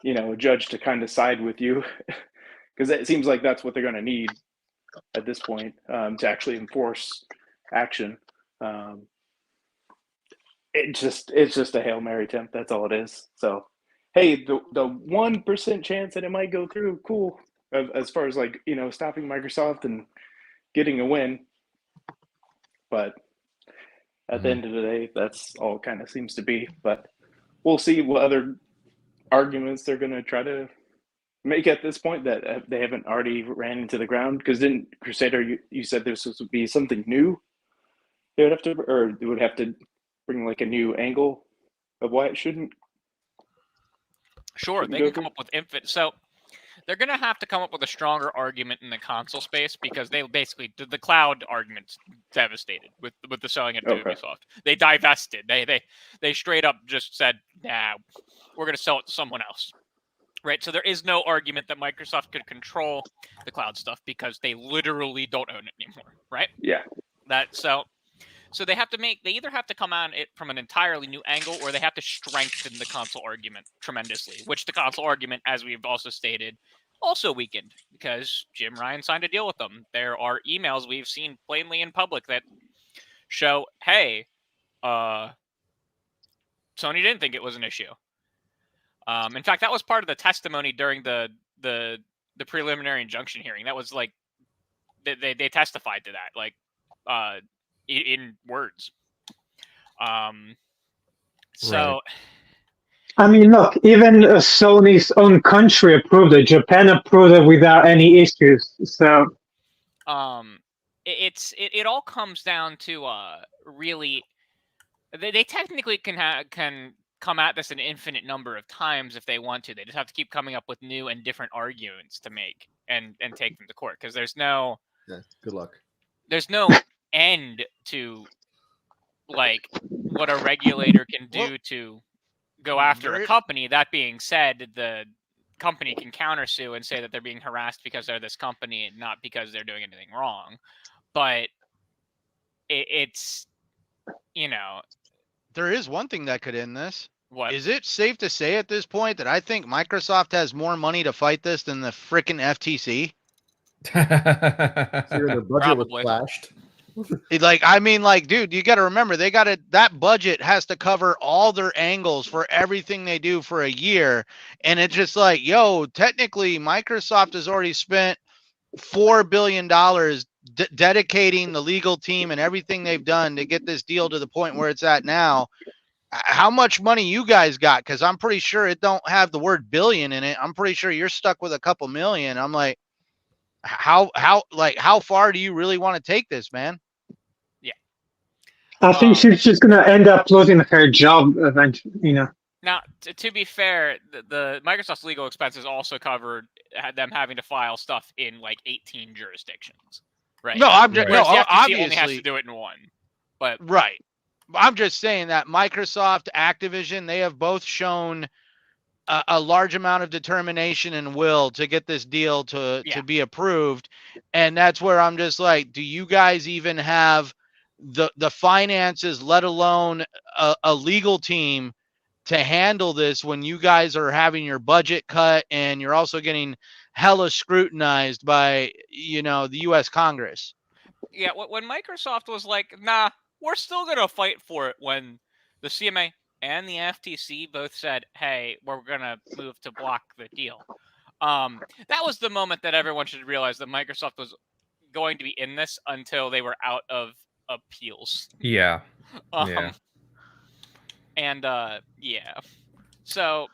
a judge to kind of side with you, because it seems like that's what they're going to need at this point to actually enforce action. It's just a Hail Mary attempt. That's all it is. So, hey, the 1% chance that it might go through, cool. As far as stopping Microsoft and getting a win, but at the end of the day, that's all it kind of seems to be. But we'll see what other arguments they're going to try to make at this point that they haven't already ran into the ground. Because didn't Crusader, you said this would be something new? They would have to bring like a new angle of why it shouldn't. Sure, they can come up with infinite. So they're going to have to come up with a stronger argument in the console space because they basically the cloud argument's devastated with the selling it to Ubisoft. They divested. They straight up just said, "Nah, we're going to sell it to someone else." Right? So there is no argument that Microsoft could control the cloud stuff because they literally don't own it anymore, right? Yeah. So they either have to come at it from an entirely new angle, or they have to strengthen the console argument tremendously, which the console argument, as we've also stated, also weakened because Jim Ryan signed a deal with them. There are emails we've seen plainly in public that show, hey, Sony didn't think it was an issue. In fact, that was part of the testimony during the preliminary injunction hearing. That was like they testified to that, like in words. So. Right. I mean, look, even Sony's own country approved it. Japan approved it without any issues. So, it all comes down to really, they technically can come at this an infinite number of times if they want to. They just have to keep coming up with new and different arguments to make and take them to court because there's no. Yeah, good luck. There's no end to like what a regulator can do to go after a company. That being said, the company can countersue and say that they're being harassed because they're this company and not because they're doing anything wrong. But it's there is one thing that could end this. What? Is it safe to say at this point that I think Microsoft has more money to fight this than the frickin' FTC? Their budget was slashed. Dude, you got to remember that budget has to cover all their angles for everything they do for a year. And it's just like, technically Microsoft has already spent $4 billion dedicating the legal team and everything they've done to get this deal to the point where it's at now. How much money you guys got? Because I'm pretty sure it don't have the word billion in it. I'm pretty sure you're stuck with a couple million. I'm like, how far do you really want to take this, man? I think she's just gonna end up losing her job eventually. Now, to be fair, the Microsoft's legal expenses also covered them having to file stuff in like 18 jurisdictions, right? No, I'm just, Right. Whereas no, the FTC obviously, only has to do it in one. But right. I'm just saying that Microsoft, Activision, they have both shown a large amount of determination and will to get this deal to be approved. And that's where I'm just like, do you guys even have the finances, let alone a legal team to handle this when you guys are having your budget cut and you're also getting hella scrutinized by, the US Congress? yeah, when Microsoft was like, nah, we're still going to fight for it, when the CMA and the FTC both said, hey, we're going to move to block the deal. That was the moment that everyone should realize that Microsoft was going to be in this until they were out of appeals. Yeah. Yeah. And yeah. So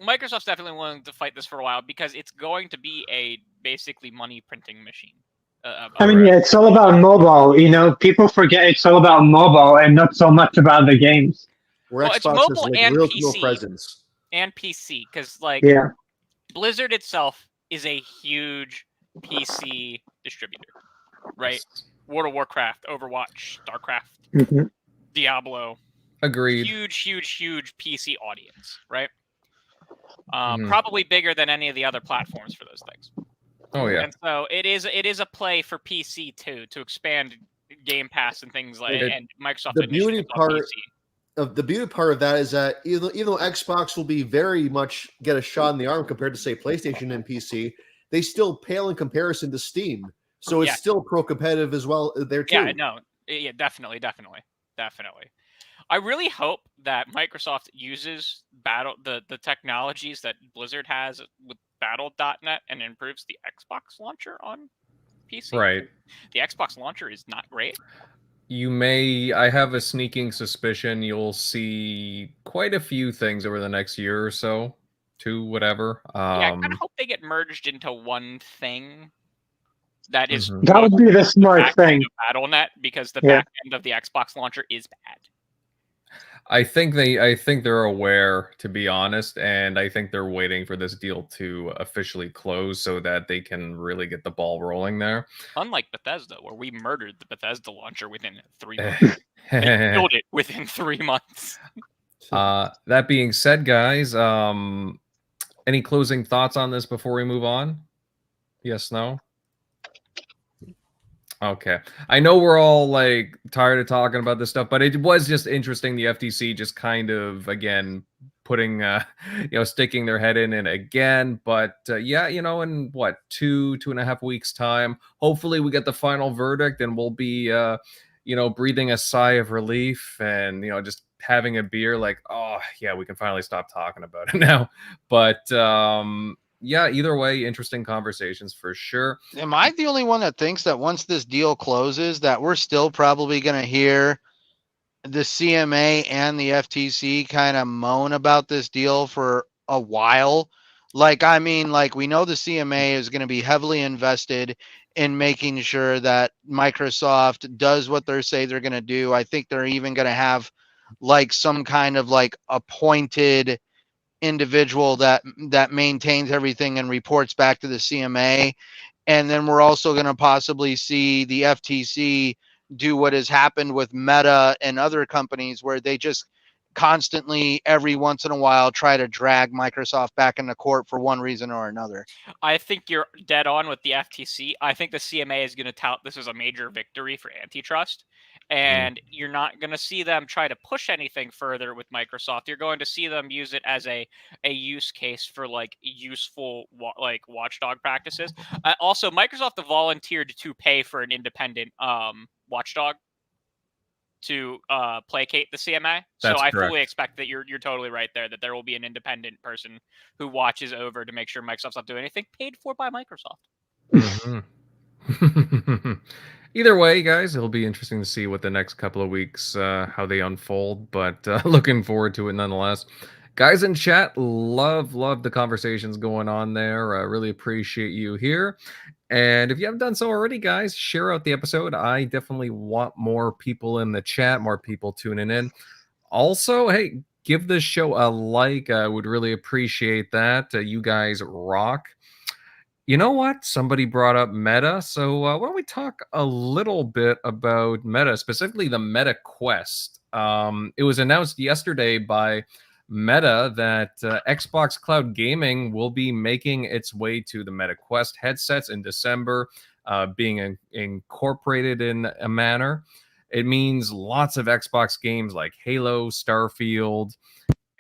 Microsoft's definitely willing to fight this for a while because it's going to be a basically money printing machine. I mean, yeah, it's all about mobile. People forget it's all about mobile and not so much about the games. Where Well, it's Xbox has mobile like and real PC. presence. And PC, because like Yeah. Blizzard itself is a huge PC distributor, right? World of Warcraft, Overwatch, StarCraft, hmm Diablo. Agreed. Huge PC audience, right? Mhm. Probably bigger than any of the other platforms for those things. Oh yeah. And so it is a play for PC too, to expand Game Pass and things like and Microsoft. The beauty initiatives on part PC. the beauty part of that is that even though Xbox will be very much get a shot in the arm compared to say PlayStation and PC, they still pale in comparison to Steam. So it's still pro-competitive as well there too. Yeah, no, yeah, definitely. I really hope that Microsoft uses the technologies that Blizzard has with Battle.net and improves the Xbox launcher on PC. Right. The Xbox launcher is not great. I have a sneaking suspicion you'll see quite a few things over the next year or so, two, whatever. Yeah, I kind of hope they get merged into one thing that is Mhm. That would be the smart thing. Battle.net, because the Yeah. back end of the Xbox launcher is bad. I think they're aware, to be honest, and I think they're waiting for this deal to officially close so that they can really get the ball rolling there. Unlike Bethesda, where we murdered the Bethesda launcher within 3 months. They killed it within 3 months. That being said, guys, any closing thoughts on this before we move on? Yes, no? Okay. I know we're all like tired of talking about this stuff, but it was just interesting. The FTC just kind of, again, putting, sticking their head in it again. But yeah, in what, 2.5 weeks time, hopefully we get the final verdict and we'll be, breathing a sigh of relief and, just having a beer like, oh yeah, we can finally stop talking about it now. But, yeah, either way, interesting conversations for sure. Am I the only one that thinks that once this deal closes, that we're still probably going to hear the CMA and the FTC kind of moan about this deal for a while? Like, I mean, like, we know the CMA is going to be heavily invested in making sure that Microsoft does what they say they're going to do. I think they're even going to have like some kind of like appointed individual that maintains everything and reports back to the CMA. And then we're also going to possibly see the FTC do what has happened with Meta and other companies, where they just constantly, every once in a while, try to drag Microsoft back into court for one reason or another. I think you're dead on with the FTC. I think the CMA is going to tout this as a major victory for antitrust. And you're not going to see them try to push anything further with Microsoft. You're going to see them use it as a use case for like useful watchdog practices. Also, Microsoft volunteered to pay for an independent watchdog to placate the CMA. That's so I correct. fully expect that you're totally right there, that there will be an independent person who watches over to make sure Microsoft's not doing anything, paid for by Microsoft. Mhm. Either way, guys, it'll be interesting to see what the next couple of weeks, how they unfold, but looking forward to it nonetheless. Guys in chat, love the conversations going on there. I really appreciate you here. And if you haven't done so already, guys, share out the episode. I definitely want more people in the chat, more people tuning in. Also, hey, give this show a like. I would really appreciate that. You guys rock. You know what? Somebody brought up Meta, so why don't we talk a little bit about Meta, specifically the Meta Quest. It was announced yesterday by Meta that Xbox Cloud Gaming will be making its way to the Meta Quest headsets in December, being incorporated in a manner. It means lots of Xbox games like Halo, Starfield,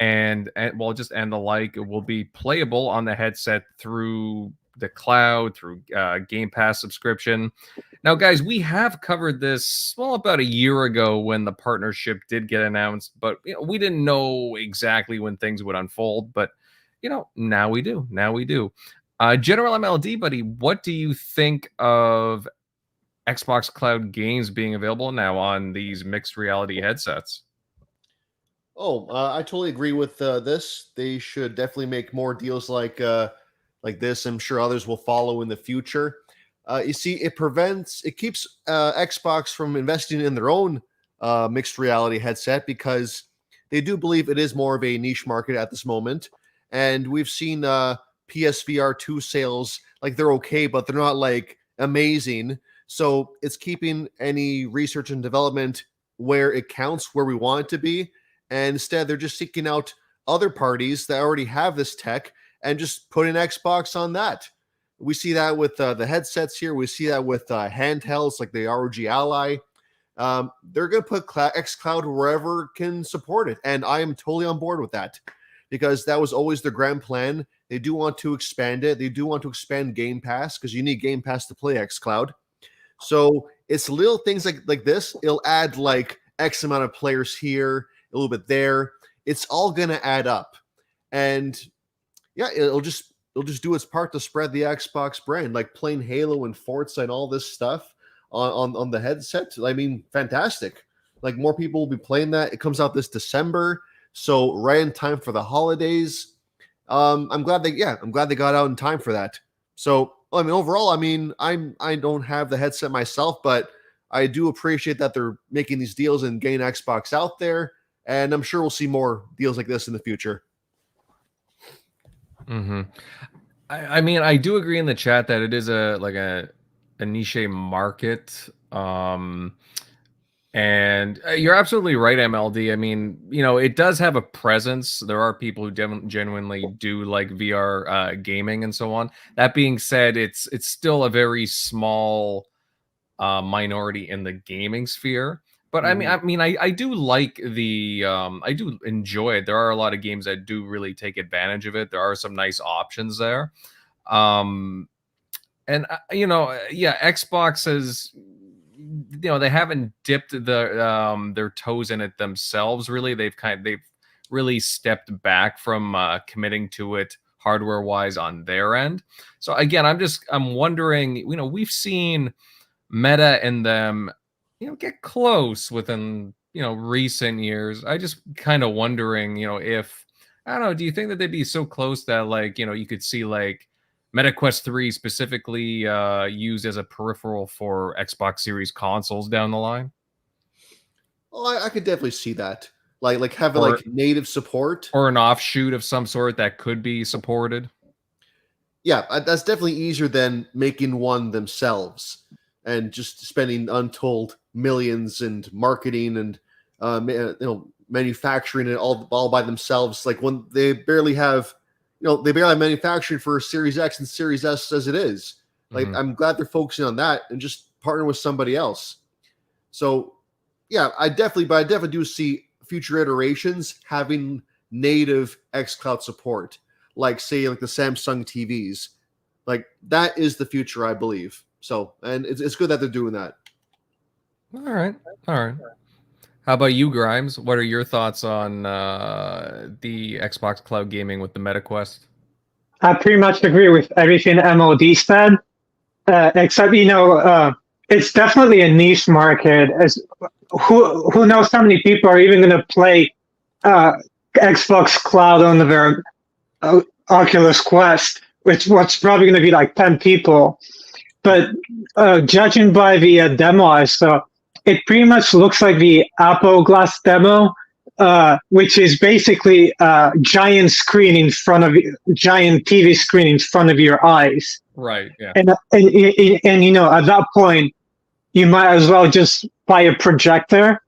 and the like will be playable on the headset through the cloud, through Game Pass subscription. Now, guys, we have covered this about a year ago when the partnership did get announced, but we didn't know exactly when things would unfold. But now we do. General MLD, buddy, what do you think of Xbox Cloud games being available now on these mixed reality headsets? I totally agree with this. They should definitely make more deals like this. I'm sure others will follow in the future. You see, it keeps Xbox from investing in their own mixed reality headset because they do believe it is more of a niche market at this moment. And we've seen PSVR 2 sales, they're okay, but they're not amazing. So it's keeping any research and development where it counts, where we want it to be. And instead, they're just seeking out other parties that already have this tech and just putting Xbox on that. We see that with the headsets here. We see that with handhelds like the ROG Ally. They're going to put xCloud wherever can support it. And I am totally on board with that because that was always their grand plan. They do want to expand it. They do want to expand Game Pass because you need Game Pass to play xCloud. So it's little things like this. It'll add X amount of players here, a little bit there. It's all going to add up. And yeah, it'll just do its part to spread the Xbox brand, like playing Halo and Forza and all this stuff on the headset. I mean, fantastic. More people will be playing that. It comes out this December, so right in time for the holidays. I'm glad they got out in time for that. So overall, I don't have the headset myself, but I do appreciate that they're making these deals and getting Xbox out there, and I'm sure we'll see more deals like this in the future. Mm-hmm. I do agree in the chat that it is a niche market. And you're absolutely right, MLD. It does have a presence. There are people who genuinely do like VR gaming and so on. That being said, it's still a very small minority in the gaming sphere. But I do like I do enjoy it. There are a lot of games that do really take advantage of it. There are some nice options there. Xbox has, they haven't dipped their toes in it themselves. Really, they've really stepped back from committing to it hardware wise on their end. So again, I'm wondering. We've seen Meta and them get close within recent years. I just kind of wondering if, I don't know, do you think that they'd be so close that you could see Meta Quest 3 specifically used as a peripheral for Xbox Series consoles down the line? Well, I could definitely see that. Having native support. Or an offshoot of some sort that could be supported. Yeah, that's definitely easier than making one themselves and just spending untold millions and marketing and manufacturing it all by themselves. When they barely have manufacturing for Series X and Series S as it is. I'm glad they're focusing on that and just partner with somebody else. So yeah, I definitely do see future iterations having native xCloud support, say the Samsung TVs. That is the future, I believe. So, and it's good that they're doing that. All right. How about you, Grimes? What are your thoughts on the Xbox Cloud Gaming with the Meta Quest? I pretty much agree with everything MOD said, except it's definitely a niche market. As who knows how many people are even going to play Xbox Cloud on their Oculus Quest, what's probably going to be 10 people. But judging by the demo I saw, it pretty much looks like the Apple Glass demo which is basically a giant screen in front of you, giant TV screen in front of your eyes. Right. Yeah. And you know, at that point, you might as well just buy a projector,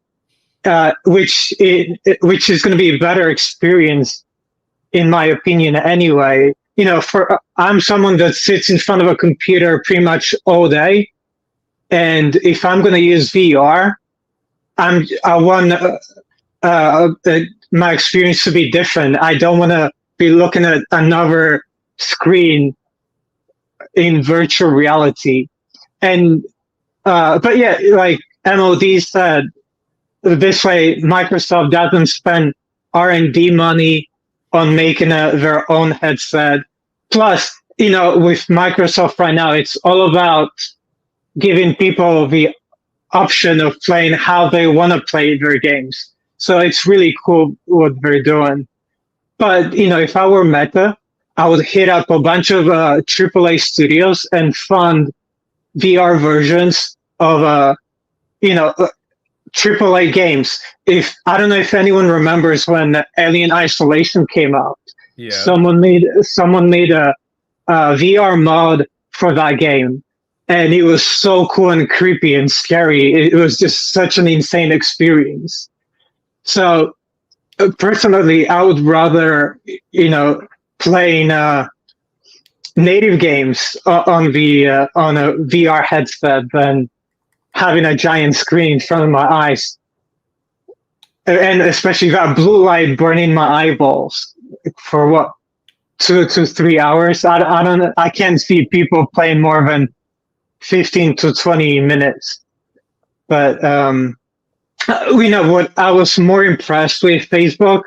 which is going to be a better experience, in my opinion. Anyway, you know, I'm someone that sits in front of a computer pretty much all day, and if I'm going to use VR, I want my experience to be different. I don't want to be looking at another screen in virtual reality. And but yeah, like MOD said, this way Microsoft doesn't spend R&D money on making their own headset. Plus, you know, with Microsoft right now, it's all about giving people the option of playing how they want to play their games. So it's really cool what they're doing. But, you know, if I were Meta, I would hit up a bunch of AAA studios and fund VR versions of, you know, AAA games. I don't know if anyone remembers when Alien Isolation came out. Yeah. Someone made a VR mod for that game, and it was so cool and creepy and scary. It was just such an insane experience. So personally, I would rather, you know, playing native games on a VR headset than having a giant screen in front of my eyes, and especially that blue light burning my eyeballs for what, 2 to 3 hours. I can't see people playing more than 15 to 20 minutes. But you know what I was more impressed with Facebook?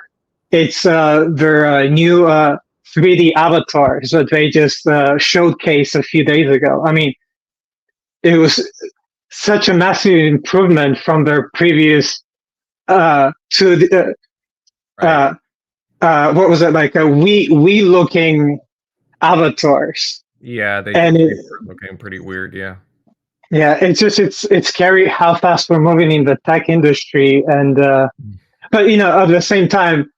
It's their new 3D avatars that they just showcased a few days ago. I mean, it was such a massive improvement from their previous what was it, like a Wii looking avatars. Yeah, they And were looking pretty weird. Yeah. Yeah, it's scary how fast we're moving in the tech industry, and but you know, at the same time,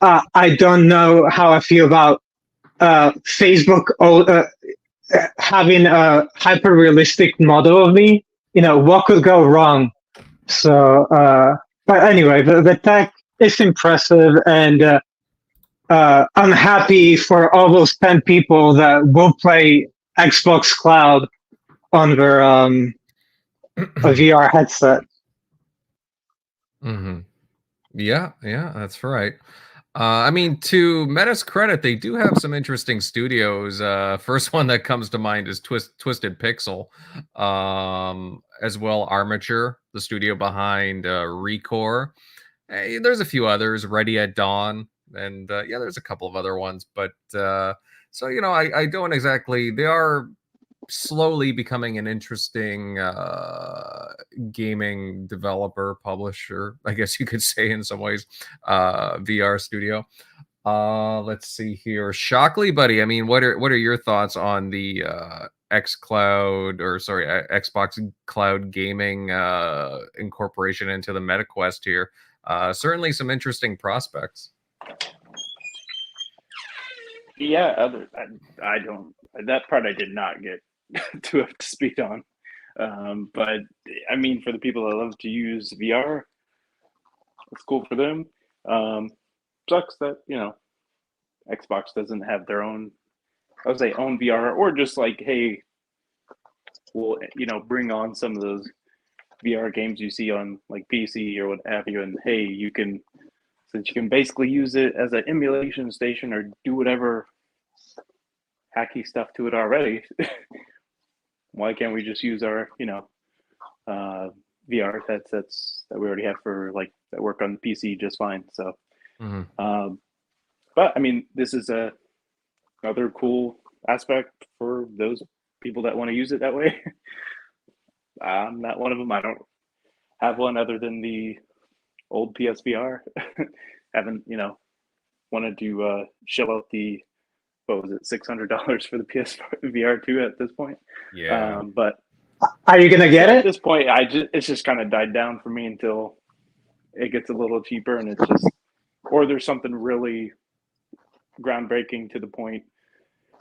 I don't know how I feel about Facebook having a hyper realistic model of me. You know, what could go wrong? So, but anyway, the tech is impressive, and I'm happy for all those 10 people that will play Xbox Cloud on their a VR headset. Mm-hmm. Yeah, that's right. I mean, to Meta's credit, they do have some interesting studios. First one that comes to mind is Twisted Pixel, as well Armature, the studio behind Recore. Hey, there's a few others, Ready at Dawn, and yeah, there's a couple of other ones. But so you know, I don't exactly. They are slowly becoming an interesting gaming developer, publisher, I guess you could say in some ways, VR studio. Let's see here. Shockley, buddy, I mean, what are your thoughts on the Xbox Cloud Gaming incorporation into the MetaQuest here? Certainly some interesting prospects. Yeah, I don't. That part I did not get too up to speed on. But I mean, for the people that love to use VR, it's cool for them. Sucks that, you know, Xbox doesn't have their own, I would say, own VR, or just like, hey, we'll, you know, bring on some of those VR games you see on like PC or what have you, and hey, you can, since you can basically use it as an emulation station or do whatever hacky stuff to it already. Why can't we just use our, you know, VR headsets that we already have for like that work on the PC just fine? So, but I mean, this is another cool aspect for those people that want to use it that way. I'm not one of them. I don't have one other than the old PSVR. Haven't, you know, wanted to shell out the, what was it, $600 for the PSVR 2 at this point. Yeah. But are you gonna get at it? this point, it's just kind of died down for me until it gets a little cheaper, and it's just, or there's something really groundbreaking to the point.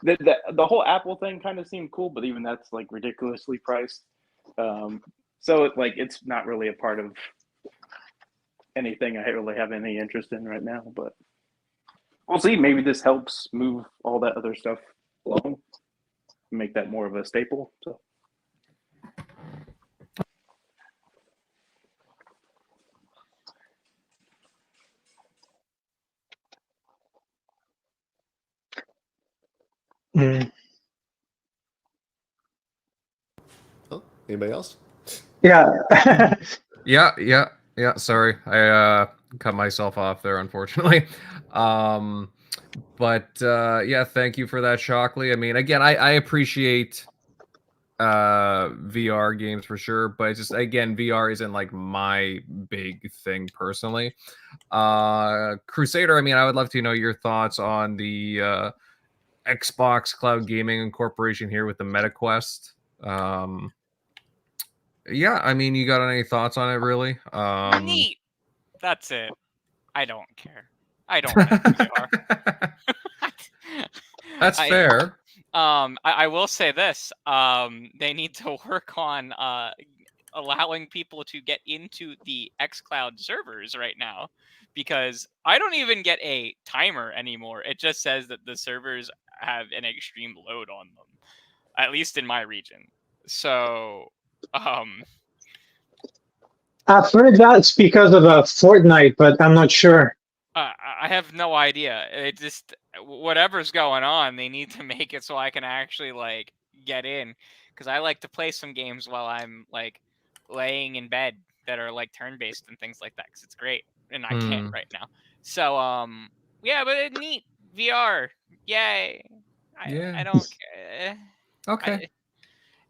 The whole Apple thing kind of seemed cool, but even that's like ridiculously priced. So it's not really a part of anything I really have any interest in right now. But we'll see. Maybe this helps move all that other stuff along, make that more of a staple. So. Mm. Oh, anybody else? Yeah. Yeah. Sorry, I cut myself off there, unfortunately. But yeah, thank you for that, Shockley. I mean, again, I appreciate VR games for sure, but it's just, again, VR isn't like my big thing personally. Crusader, I mean, I would love to know your thoughts on the Xbox Cloud Gaming Incorporation here with the MetaQuest. Yeah, I mean, you got any thoughts on it, really? Neat. That's it. I don't care. I don't like VR. That's fair. I will say this. They need to work on allowing people to get into the xCloud servers right now, because I don't even get a timer anymore. It just says that the servers have an extreme load on them, at least in my region. So, I've heard that's because of Fortnite, but I'm not sure. I have no idea. It just, whatever's going on, they need to make it so I can actually like get in, because I like to play some games while I'm like laying in bed that are like turn-based and things like that, because it's great, and I can't right now. So yeah, but neat VR, yay! I don't care. Okay.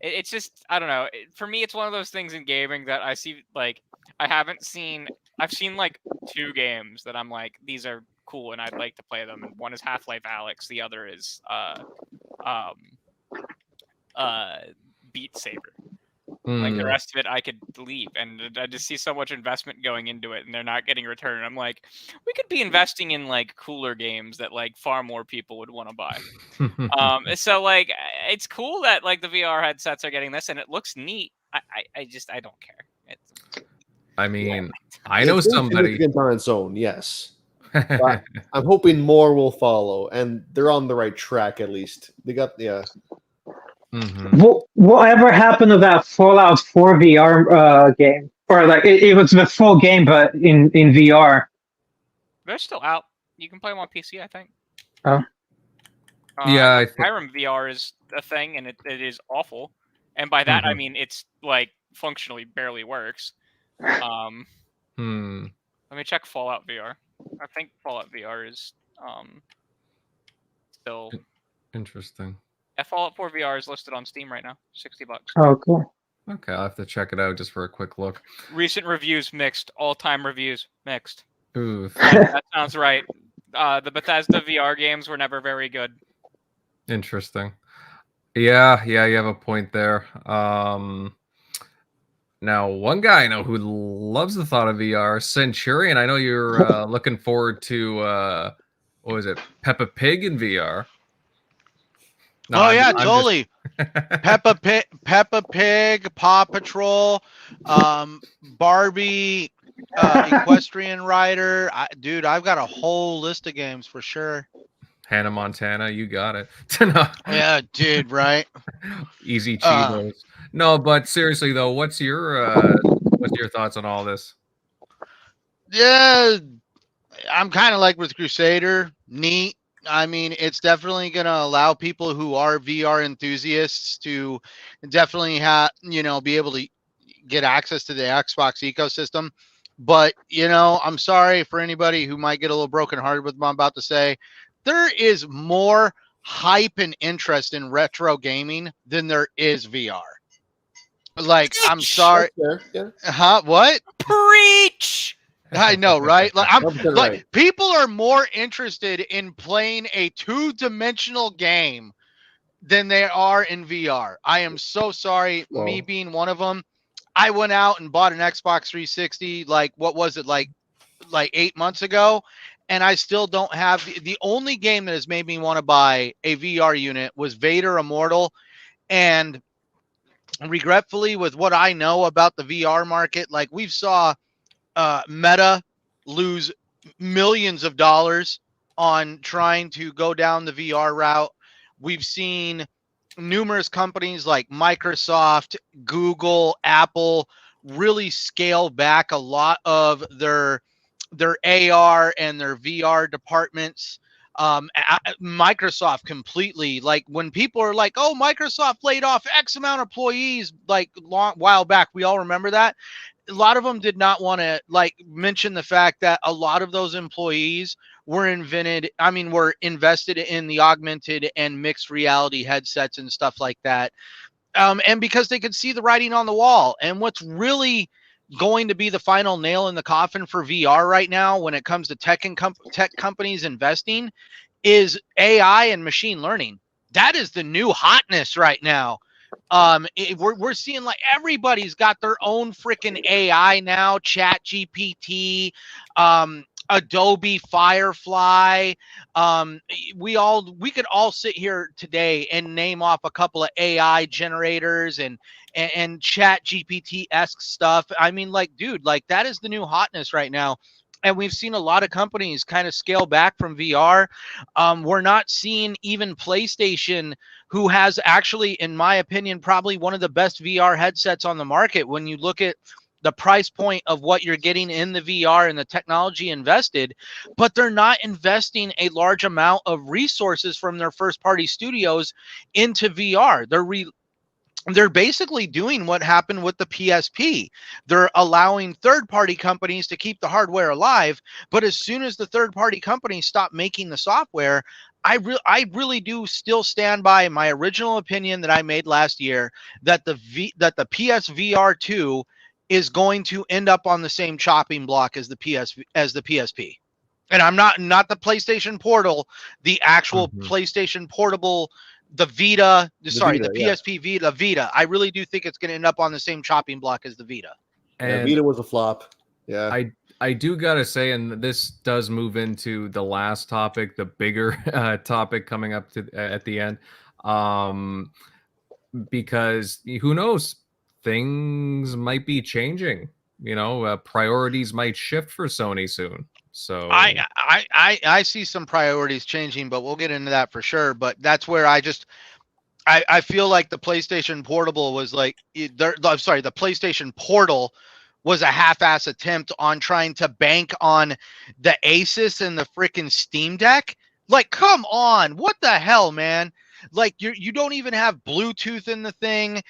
It's just, I don't know. For me, it's one of those things in gaming that I see, like, I've seen like 2 games that I'm like, these are cool and I'd like to play them. And one is Half-Life Alyx. The other is Beat Saber. Like, the rest of it, I could leave. And I just see so much investment going into it, and they're not getting return. And I'm like, we could be investing in like cooler games that like far more people would want to buy. So like, it's cool that like the VR headsets are getting this, and it looks neat. I just, I don't care. I mean, I know somebody on its own, yes. But I'm hoping more will follow, and they're on the right track at least. They got Whatever happened to that Fallout 4 VR game? Or like it was the full game, but in VR. They're still out. You can play them on PC, I think. Oh. Yeah, Skyrim VR is a thing, and it is awful. And by that I mean it's like functionally barely works. Let me check Fallout VR. I think Fallout VR is still interesting. Yeah, Fallout 4 VR is listed on Steam right now, $60. Oh, cool. Okay, I'll have to check it out just for a quick look. Recent reviews mixed. All-time reviews mixed. Ooh. That sounds right. The Bethesda VR games were never very good. Interesting. Yeah, you have a point there. Now, one guy I know who loves the thought of VR, Centurion. I know you're looking forward to what was it, Peppa Pig in VR. No, I'm totally. Peppa Pig, Paw Patrol, Barbie, Equestrian Rider. Dude, I've got a whole list of games for sure. Hannah Montana, you got it. Yeah, dude, right? Easy Cheetos. No, but seriously though, what's your thoughts on all this? Yeah, I'm kind of like with Crusader. Neat. I mean, it's definitely going to allow people who are VR enthusiasts to definitely be able to get access to the Xbox ecosystem. But, I'm sorry for anybody who might get a little brokenhearted with what I'm about to say. There is more hype and interest in retro gaming than there is VR. Like, I'm sorry. Yeah. Huh? What? Preach! I know, right? Like, Right. People are more interested in playing a 2-dimensional game than they are in VR. I am so sorry, me being one of them. I went out and bought an Xbox 360. Like, what was it, like 8 months ago? And I still don't have the only game that has made me want to buy a VR unit was Vader Immortal. And regretfully, with what I know about the VR market, like we've saw Meta lose millions of dollars on trying to go down the VR route. We've seen numerous companies like Microsoft, Google, Apple really scale back a lot of their AR and their VR departments. Microsoft completely, like when people are like, oh, Microsoft laid off X amount of employees like long while back, we all remember that. A lot of them did not want to like mention the fact that a lot of those employees were invested in the augmented and mixed reality headsets and stuff like that. And because they could see the writing on the wall. And what's really going to be the final nail in the coffin for VR right now when it comes to tech companies investing is AI and machine learning. That is the new hotness right now. We're seeing like everybody's got their own freaking AI now, Chat GPT, Adobe Firefly. We could all sit here today and name off a couple of AI generators and Chat GPT-esque stuff. I mean, like, dude, like that is the new hotness right now. And we've seen a lot of companies kind of scale back from VR. We're not seeing even PlayStation, who has actually, in my opinion, probably one of the best VR headsets on the market. When you look at the price point of what you're getting in the VR and the technology invested, but they're not investing a large amount of resources from their first party studios into VR. They're basically doing what happened with the PSP. They're allowing third-party companies to keep the hardware alive, but as soon as the third-party companies stop making the software, I really do still stand by my original opinion that I made last year that the PSVR 2 is going to end up on the same chopping block as the PSP. And I'm not the PlayStation Portal, the actual PlayStation Portable, the Vita, the PSP Vita. I really do think it's going to end up on the same chopping block as the Vita. And Vita was a flop. Yeah. I do gotta say, and this does move into the last topic, the bigger topic coming up at the end, because who knows, things might be changing. You know, priorities might shift for Sony soon. So I see some priorities changing, but we'll get into that for sure. But that's where I feel like the PlayStation Portable was like, the PlayStation Portal was a half-ass attempt on trying to bank on the Asus and the freaking Steam Deck. Like, come on, what the hell, man? Like you don't even have Bluetooth in the thing.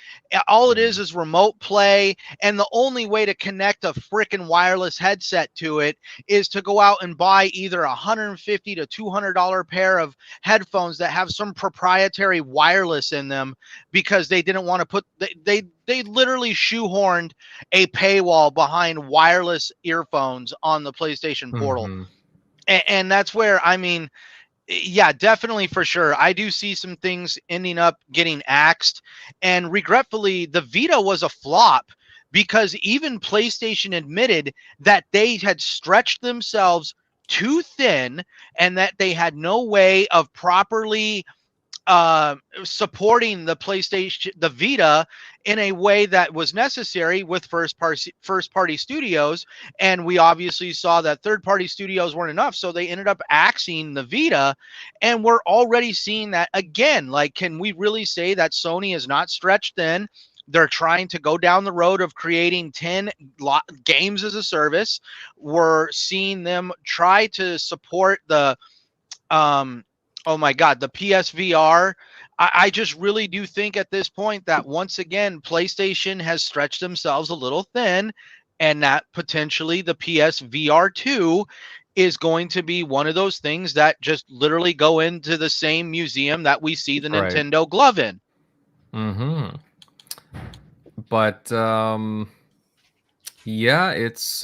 All it is remote play. And the only way to connect a freaking wireless headset to it is to go out and buy either $150 to $200 pair of headphones that have some proprietary wireless in them, because they didn't want to put, they literally shoehorned a paywall behind wireless earphones on the PlayStation Portal. And that's where, I mean, yeah, definitely, for sure. I do see some things ending up getting axed. And regretfully, the Vita was a flop, because even PlayStation admitted that they had stretched themselves too thin and that they had no way of properly supporting the PlayStation, the Vita, in a way that was necessary with first party studios. And we obviously saw that third party studios weren't enough, so they ended up axing the Vita. And we're already seeing that again. Like, can we really say that Sony is not stretched thin? They're trying to go down the road of creating 10 games as a service. We're seeing them try to support the oh my God, the PSVR. I just really do think at this point that once again, PlayStation has stretched themselves a little thin, and that potentially the PSVR 2 is going to be one of those things that just literally go into the same museum that we see the Nintendo glove in. But yeah, it's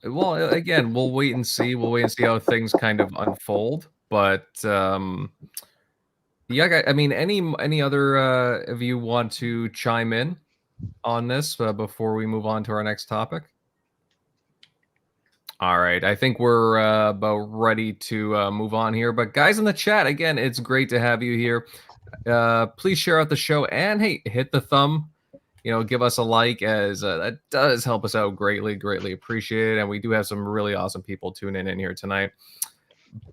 well, again, we'll wait and see. We'll wait and see how things kind of unfold. But Yeah, I mean, any other of you want to chime in on this before we move on to our next topic? All right, I think we're about ready to move on here. But guys in the chat, again, it's great to have you here. Please share out the show and hey, hit the thumb. Give us a like, as that does help us out greatly. Greatly appreciate it. And we do have some really awesome people tuning in here tonight.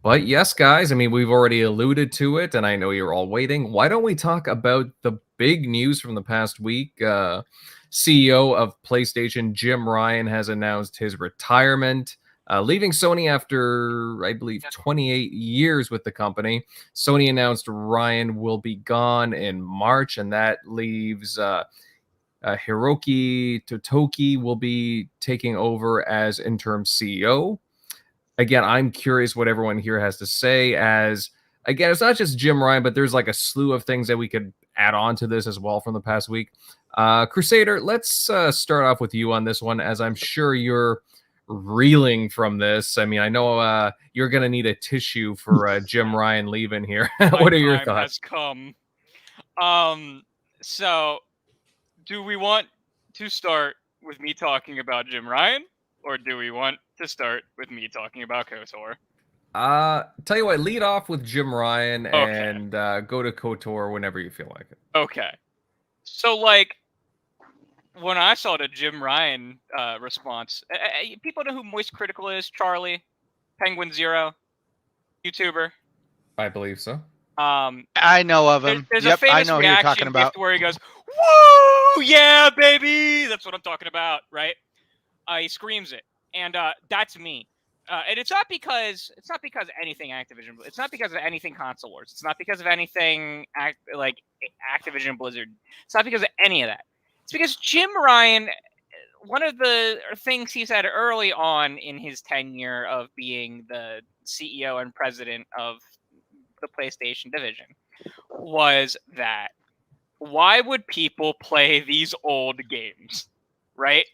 But yes, guys, I mean, we've already alluded to it, and I know you're all waiting. Why don't we talk about the big news from the past week? CEO of PlayStation, Jim Ryan, has announced his retirement, leaving Sony after, I believe, 28 years with the company. Sony announced Ryan will be gone in March, and that leaves Hiroki Totoki will be taking over as interim CEO. Again, I'm curious what everyone here has to say, as again, it's not just Jim Ryan, but there's like a slew of things that we could add on to this as well from the past week. Crusader, let's start off with you on this one, as I'm sure you're reeling from this. I mean, I know you're going to need a tissue for Jim Ryan leaving here. What are your thoughts? Has come. So do we want to start with me talking about Jim Ryan, or do we want to start with me talking about KOTOR? Tell you what, lead off with Jim Ryan and Okay. go to KOTOR whenever you feel like it. Okay. So, like, when I saw the Jim Ryan response, people know who Moist Critical is. Charlie, Penguin Zero, YouTuber. I believe so. I know of him. There's Yep, a famous I know who you're reaction talking about. gift where he goes, "Woo, yeah, baby!" That's what I'm talking about, right? He screams it, and that's me. And it's not because of anything Activision. It's not because of anything Console Wars. It's not because of anything like Activision Blizzard. It's not because of any of that. It's because Jim Ryan, one of the things he said early on in his tenure of being the CEO and president of the PlayStation division, was that why would people play these old games, right?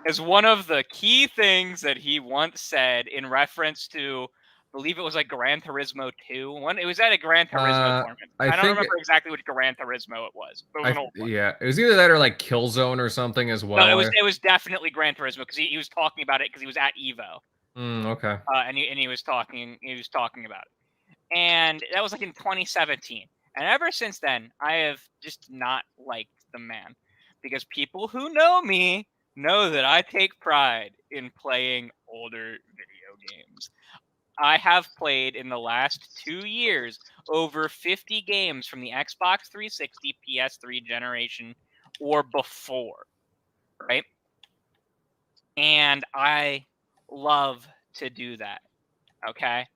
As one of the key things that he once said in reference to, I believe it was like Gran Turismo 2. It was at a Gran Turismo tournament. I don't remember exactly which Gran Turismo it was, but it was an old one. Yeah, it was either that or like Killzone or something as well. No, it was definitely Gran Turismo, because he was talking about it because he was at Evo. Okay. And he was talking about it. And that was like in 2017. And ever since then, I have just not liked the man, because people who know me know that I take pride in playing older video games. I have played in the last 2 years over 50 games from the Xbox 360, PS3 generation, or before, right? And I love to do that, okay?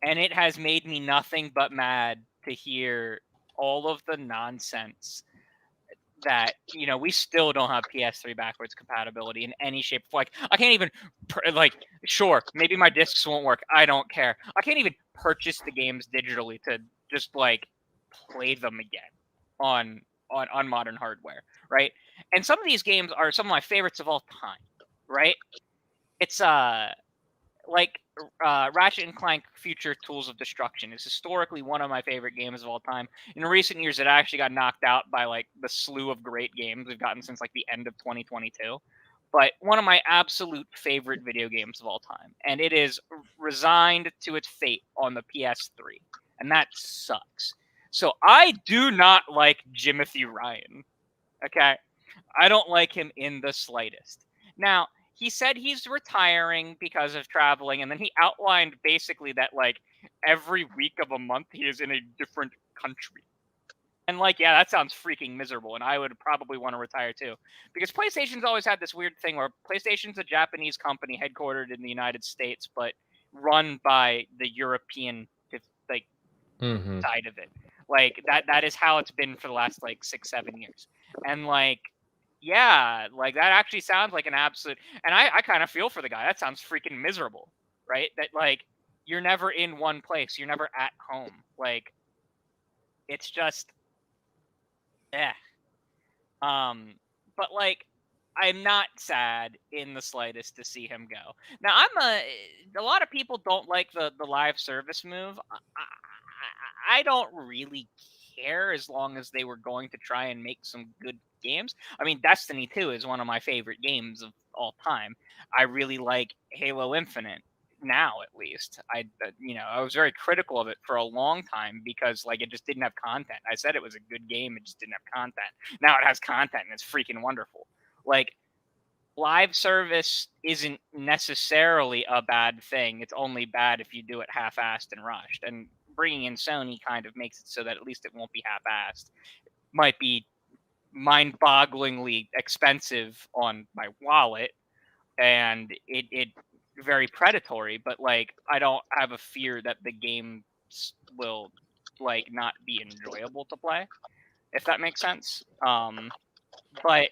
And it has made me nothing but mad to hear all of the nonsense that, we still don't have PS3 backwards compatibility in any shape. Like, I can't even, sure, maybe my discs won't work. I don't care. I can't even purchase the games digitally to just, play them again on modern hardware, right? And some of these games are some of my favorites of all time, right? It's, Ratchet & Clank Future Tools of Destruction is historically one of my favorite games of all time. In recent years, it actually got knocked out by the slew of great games we've gotten since the end of 2022. But one of my absolute favorite video games of all time, and it is resigned to its fate on the PS3, and that sucks. So I do not like Jimothy Ryan. Okay, I don't like him in the slightest. Now, he said he's retiring because of traveling, and then he outlined basically that every week of a month he is in a different country. And yeah, that sounds freaking miserable, and I would probably want to retire too. Because PlayStation's always had this weird thing where PlayStation's a Japanese company headquartered in the United States, but run by the European side of it. That is how it's been for the last 6-7 years. And yeah, that actually sounds like an absolute, and I kind of feel for the guy. That sounds freaking miserable, right? That you're never in one place. You're never at home. It's just, but I'm not sad in the slightest to see him go. Now, a lot of people don't like the live service move. I don't really care as long as they were going to try and make some good games. I mean, Destiny 2 is one of my favorite games of all time. I really like Halo Infinite now, at least. I was very critical of it for a long time because like it just didn't have content. I said it was a good game, it just didn't have content. Now it has content and it's freaking wonderful. Like, live service isn't necessarily a bad thing. It's only bad if you do it half-assed and rushed. And bringing in Sony kind of makes it so that at least it won't be half-assed. It might be mind-bogglingly expensive on my wallet, and it very predatory. But like, I don't have a fear that the game will like not be enjoyable to play, if that makes sense. But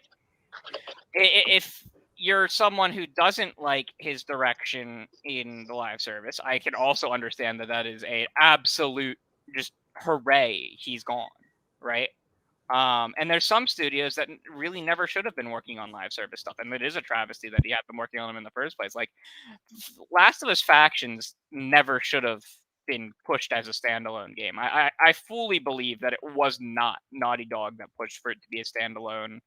if you're someone who doesn't like his direction in the live service, I can also understand that that is a absolute just hooray, he's gone, right? And there's some studios that really never should have been working on live service stuff, and it is a travesty that he had been working on them in the first place. Like, Last of Us Factions never should have been pushed as a standalone game. I fully believe that it was not Naughty Dog that pushed for it to be a standalone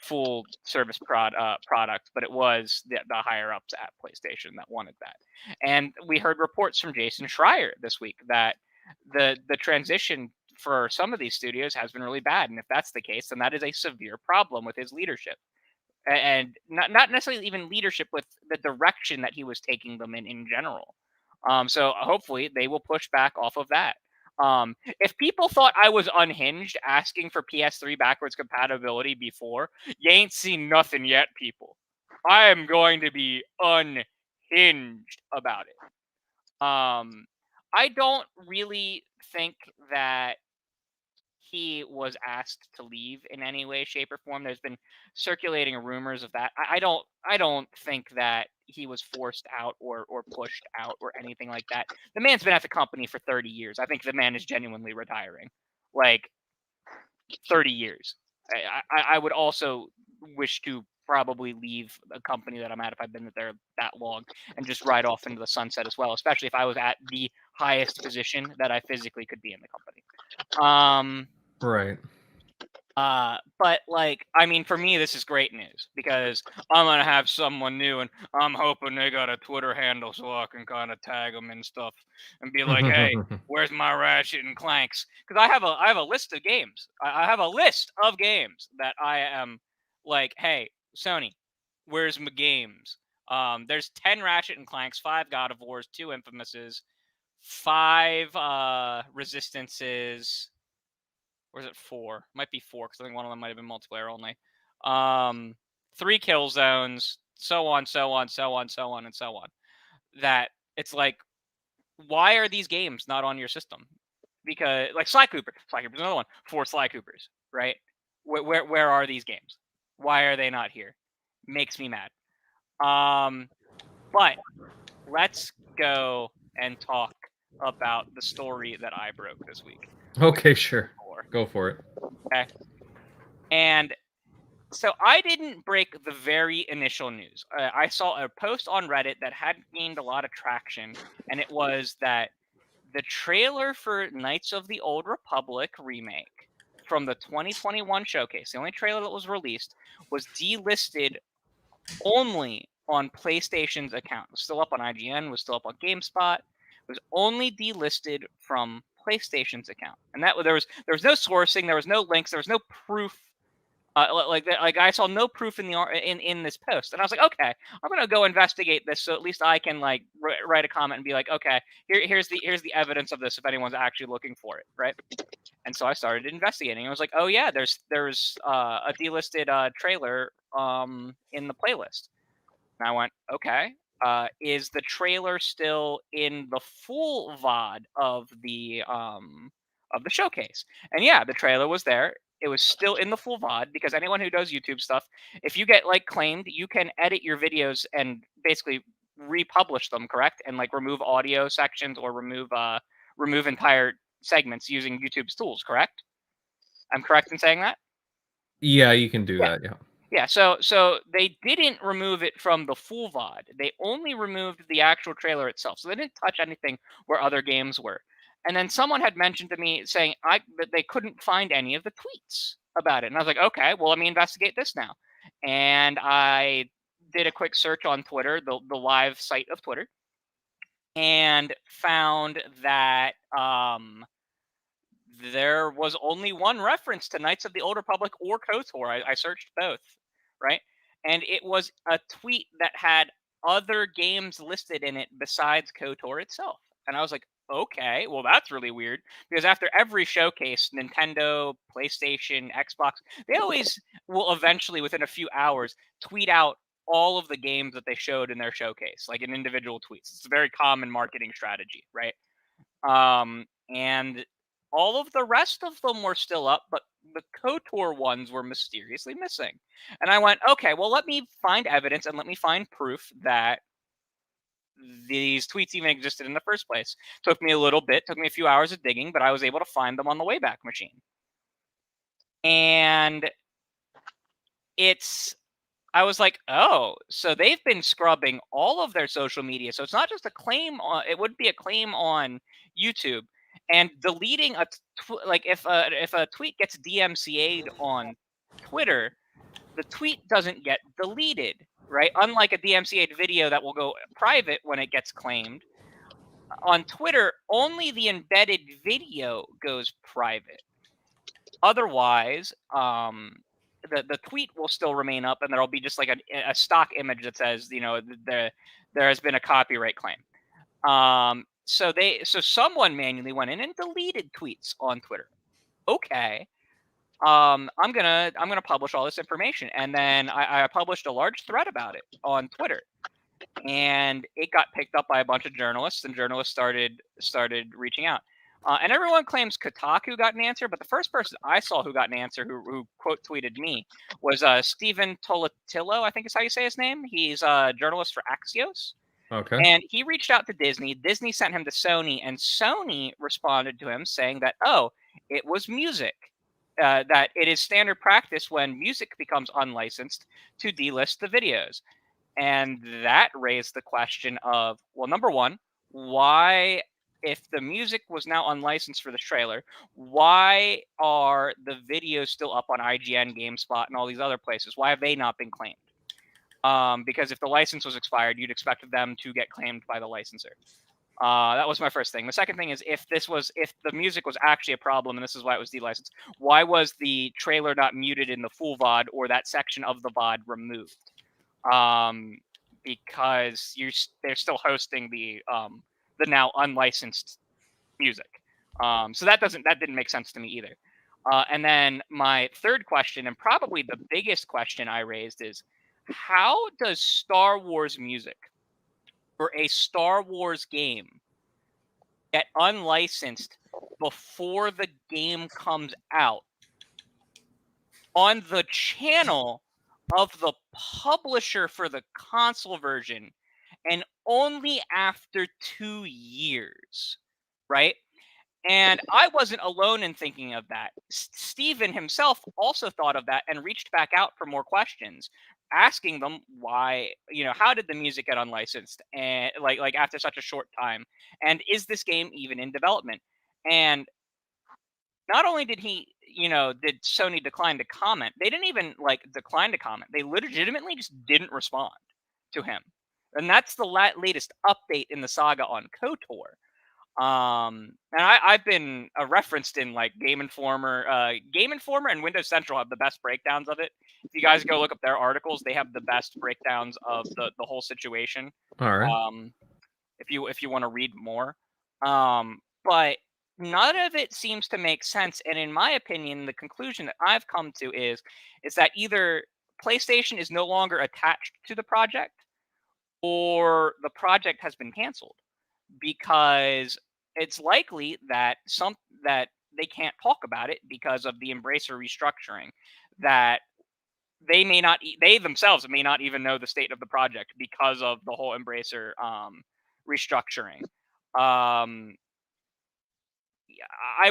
full service product, but it was the higher ups at PlayStation that wanted that. And we heard reports from Jason Schreier this week that the transition for some of these studios has been really bad. And if that's the case, then that is a severe problem with his leadership. And not necessarily even leadership, with the direction that he was taking them in general. So hopefully they will push back off of that. If people thought I was unhinged asking for PS3 backwards compatibility before, you ain't seen nothing yet, people. I am going to be unhinged about it. I don't really think that he was asked to leave in any way, shape, or form. There's been circulating rumors of that. I don't think that he was forced out or pushed out or anything like that. The man's been at the company for 30 years. I think the man is genuinely retiring. Like, 30 years. I would also wish to probably leave a company that I'm at if I've been there that long and just ride off into the sunset as well, especially if I was at the highest position that I physically could be in the company. Right. But like, I mean, for me, this is great news because I'm gonna have someone new, and I'm hoping they got a Twitter handle so I can kind of tag them and stuff and be like, "Hey, where's my Ratchet and Clanks?" Because I have a list of games. I have a list of games that I am like, "Hey, Sony, where's my games?" There's 10 Ratchet and Clanks, 5 God of Wars, 2 Infamouses, 5 Resistances. Or is it 4? Might be 4 because I think one of them might have been multiplayer only. 3 kill zones, so on, so on, so on, so on, and so on. That it's like, why are these games not on your system? Because like Sly Cooper's another one. 4 Sly Coopers, right? Where are these games? Why are they not here? Makes me mad. But let's go and talk about the story that I broke this week. Okay, sure. Go for it. Okay. And so I didn't break the very initial news. I saw a post on Reddit that had gained a lot of traction, and it was that the trailer for Knights of the Old Republic remake from the 2021 showcase, the only trailer that was released, was delisted only on PlayStation's account. It was still up on IGN, was still up on GameSpot. It was only delisted from PlayStation's account, and that there was no sourcing, there was no links, there was no proof. Like I saw no proof in this post, and I was like, okay, I'm gonna go investigate this, so at least I can like write a comment and be like, okay, here's the evidence of this if anyone's actually looking for it, right? And so I started investigating. I was like, oh yeah, there's a delisted trailer in the playlist, and I went, okay. Is the trailer still in the full VOD of the showcase? And yeah, the trailer was there. It was still in the full VOD because anyone who does YouTube stuff, if you get like claimed, you can edit your videos and basically republish them, correct? And like remove audio sections or remove entire segments using YouTube's tools, correct? I'm correct in saying that? Yeah, you can do that. Yeah. Yeah, so they didn't remove it from the full VOD. They only removed the actual trailer itself. So they didn't touch anything where other games were. And then someone had mentioned to me saying that they couldn't find any of the tweets about it. And I was like, okay, well, let me investigate this now. And I did a quick search on Twitter, the live site of Twitter, and found that there was only one reference to Knights of the Old Republic or KOTOR. I searched both, right? And it was a tweet that had other games listed in it besides KOTOR itself. And I was like, okay, well, that's really weird, because after every showcase, Nintendo, PlayStation, Xbox, they always will eventually, within a few hours, tweet out all of the games that they showed in their showcase, like in individual tweets. It's a very common marketing strategy, right? And all of the rest of them were still up, but the KOTOR ones were mysteriously missing. And I went, okay, well, let me find evidence and let me find proof that these tweets even existed in the first place. Took me a little bit, took me a few hours of digging, but I was able to find them on the Wayback Machine. And I was like, oh, so they've been scrubbing all of their social media. So it's not just a claim it would be a claim on YouTube, and deleting if a tweet gets DMCA'd on Twitter, the tweet doesn't get deleted, right? Unlike a DMCA'd video that will go private when it gets claimed. On Twitter, only the embedded video goes private. Otherwise, the tweet will still remain up, and there'll be just like a stock image that says, there has been a copyright claim. So someone manually went in and deleted tweets on Twitter. Okay. I'm gonna publish all this information, and then I published a large thread about it on Twitter, and it got picked up by a bunch of journalists, and journalists started reaching out. And everyone claims Kotaku got an answer, but the first person I saw who got an answer, who quote tweeted me, was Stephen Tolatillo, I think is how you say his name. He's a journalist for Axios. Okay. And he reached out to Disney. Disney sent him to Sony, and Sony responded to him saying that, oh, it was music. That it is standard practice when music becomes unlicensed to delist the videos. And that raised the question of, well, number one, why, if the music was now unlicensed for the trailer, why are the videos still up on IGN, GameSpot, and all these other places? Why have they not been claimed? Because if the license was expired, you'd expect them to get claimed by the licensor. That was my first thing. The second thing is, if the music was actually a problem and this is why it was delicensed, why was the trailer not muted in the full VOD or that section of the VOD removed? Because they're still hosting the now unlicensed music. So that didn't make sense to me either. And then my third question, and probably the biggest question I raised, is how does Star Wars music for a Star Wars game get unlicensed before the game comes out on the channel of the publisher for the console version, and only after 2 years, right? And I wasn't alone in thinking of that. Steven himself also thought of that and reached back out for more questions, asking them why, how did the music get unlicensed, and like after such a short time, and is this game even in development? And not only did did Sony decline to comment, they didn't even decline to comment. They legitimately just didn't respond to him. And that's the latest update in the saga on KOTOR. And I've been referenced in Game Informer. Game Informer and Windows Central have the best breakdowns of it. If you guys go look up their articles, they have the best breakdowns of the whole situation. All right. If you want to read more, but none of it seems to make sense. And in my opinion, the conclusion that I've come to is that either PlayStation is no longer attached to the project, or the project has been canceled, because it's likely that they can't talk about it because of the Embracer restructuring, that they themselves may not even know the state of the project because of the whole Embracer restructuring. I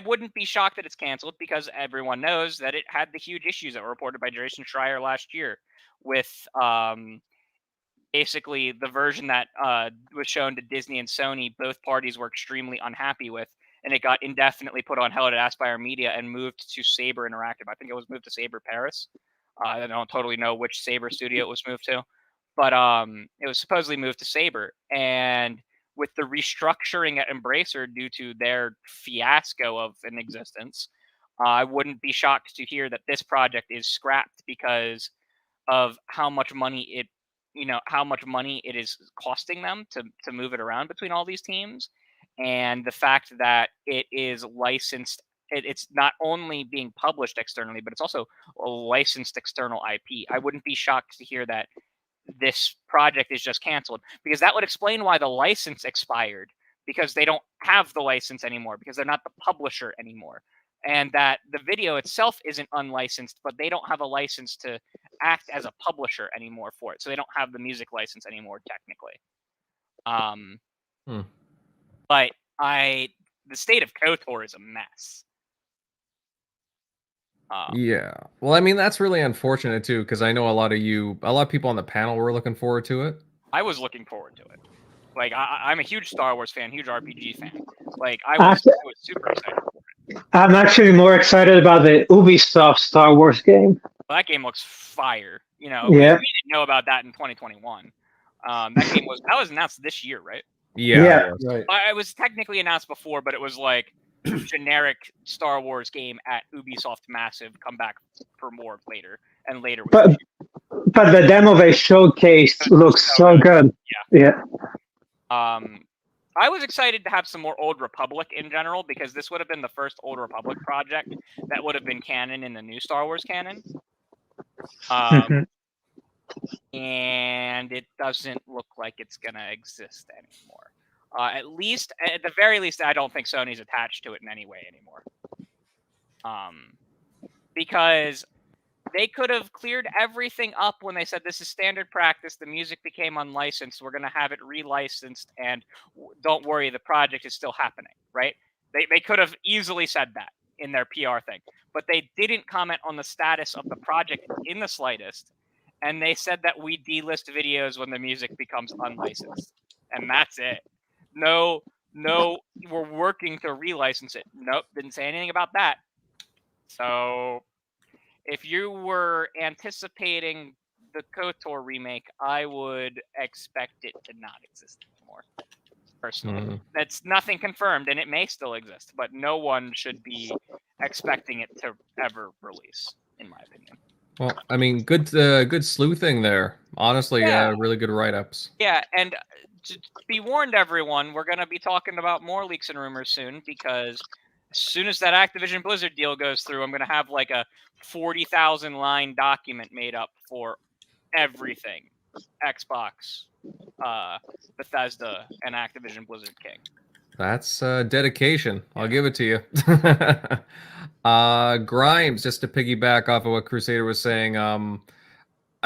wouldn't be shocked that it's canceled, because everyone knows that it had the huge issues that were reported by Jason Schreier last year with basically the version that was shown to Disney and Sony. Both parties were extremely unhappy with, and it got indefinitely put on hold at Aspire Media and moved to Saber Interactive. I think it was moved to Saber Paris. I don't totally know which Saber studio it was moved to, but it was supposedly moved to Saber. And with the restructuring at Embracer due to their fiasco of an existence, I wouldn't be shocked to hear that this project is scrapped because of how much money it is costing them to move it around between all these teams, and the fact that it is licensed. It's not only being published externally, but it's also a licensed external IP. I wouldn't be shocked to hear that this project is just canceled, because that would explain why the license expired, because they don't have the license anymore, because they're not the publisher anymore, and that the video itself isn't unlicensed, but they don't have a license to act as a publisher anymore for it, so they don't have the music license anymore technically. But the state of KOTOR is a mess. Yeah. Well, I mean, that's really unfortunate too, because I know a lot of people on the panel were looking forward to it. I was looking forward to it. Like, I'm a huge Star Wars fan, huge RPG fan. Like, I was super excited for it. I'm actually more excited about the Ubisoft Star Wars game. Well, that game looks fire. You know, Yeah. we didn't know about that in 2021. That was announced this year, right? Yeah. Right. It was technically announced before, but it was like generic Star Wars game at Ubisoft Massive. Come back for more later, and later. But the demo they showcased looks so good. Yeah. I was excited to have some more Old Republic in general, because this would have been the first Old Republic project that would have been canon in the new Star Wars canon. And it doesn't look like it's gonna exist anymore. At the very least, I don't think Sony's attached to it in any way anymore. Because they could have cleared everything up when they said this is standard practice. The music became unlicensed. We're going to have it relicensed, and don't worry, the project is still happening, right? They could have easily said that in their PR thing, but they didn't comment on the status of the project in the slightest. And they said that we delist videos when the music becomes unlicensed, and that's it. No, we're working to relicense it. Nope, didn't say anything about that. So if you were anticipating the KOTOR remake, I would expect it to not exist anymore. Personally, that's nothing confirmed, and it may still exist, but no one should be expecting it to ever release, in my opinion. Well, I mean, good sleuthing there. Honestly, really good write-ups. Yeah, and to be warned, everyone, we're going to be talking about more leaks and rumors soon, because as soon as that Activision Blizzard deal goes through, I'm going to have like a 40,000 line document made up for everything. Xbox, Bethesda, and Activision Blizzard King. That's dedication. I'll give it to you. Grimes, just to piggyback off of what Crusader was saying. I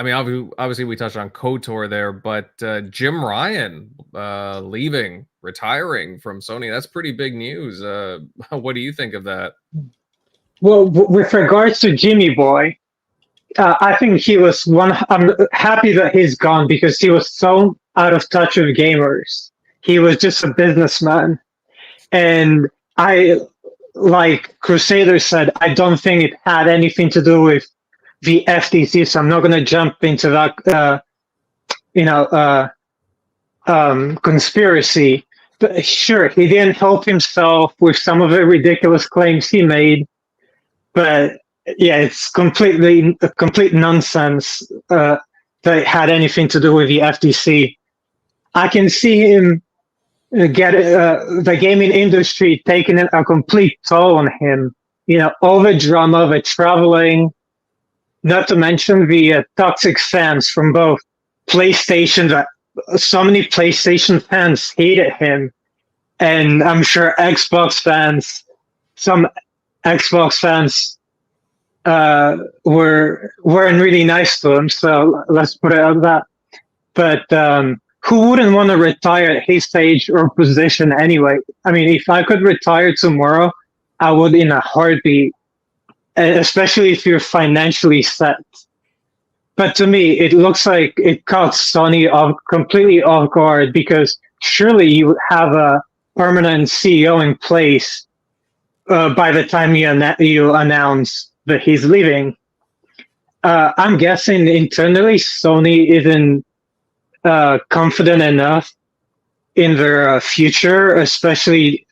mean, obviously we touched on KOTOR there, but Jim Ryan retiring from Sony. That's pretty big news. What do you think of that? Well, with regards to Jimmy Boy, I think he was I'm happy that he's gone, because he was so out of touch with gamers. He was just a businessman. And like Crusader said, I don't think it had anything to do with the FTC, so I'm not going to jump into that, conspiracy. But sure, he didn't help himself with some of the ridiculous claims he made. But yeah, it's complete nonsense that it had anything to do with the FTC. I can see him get the gaming industry taking a complete toll on him. All the drama, the traveling, not to mention the toxic fans from both PlayStation. That so many PlayStation fans hated him, and I'm sure some Xbox fans weren't really nice to him. So let's put it at that. But who wouldn't want to retire at his age or position anyway? I mean, if I could retire tomorrow, I would in a heartbeat, especially if you're financially set. But to me, it looks like it caught Sony completely off guard, because surely you have a permanent CEO in place by the time you announce that he's leaving. I'm guessing internally Sony isn't confident enough in their future, especially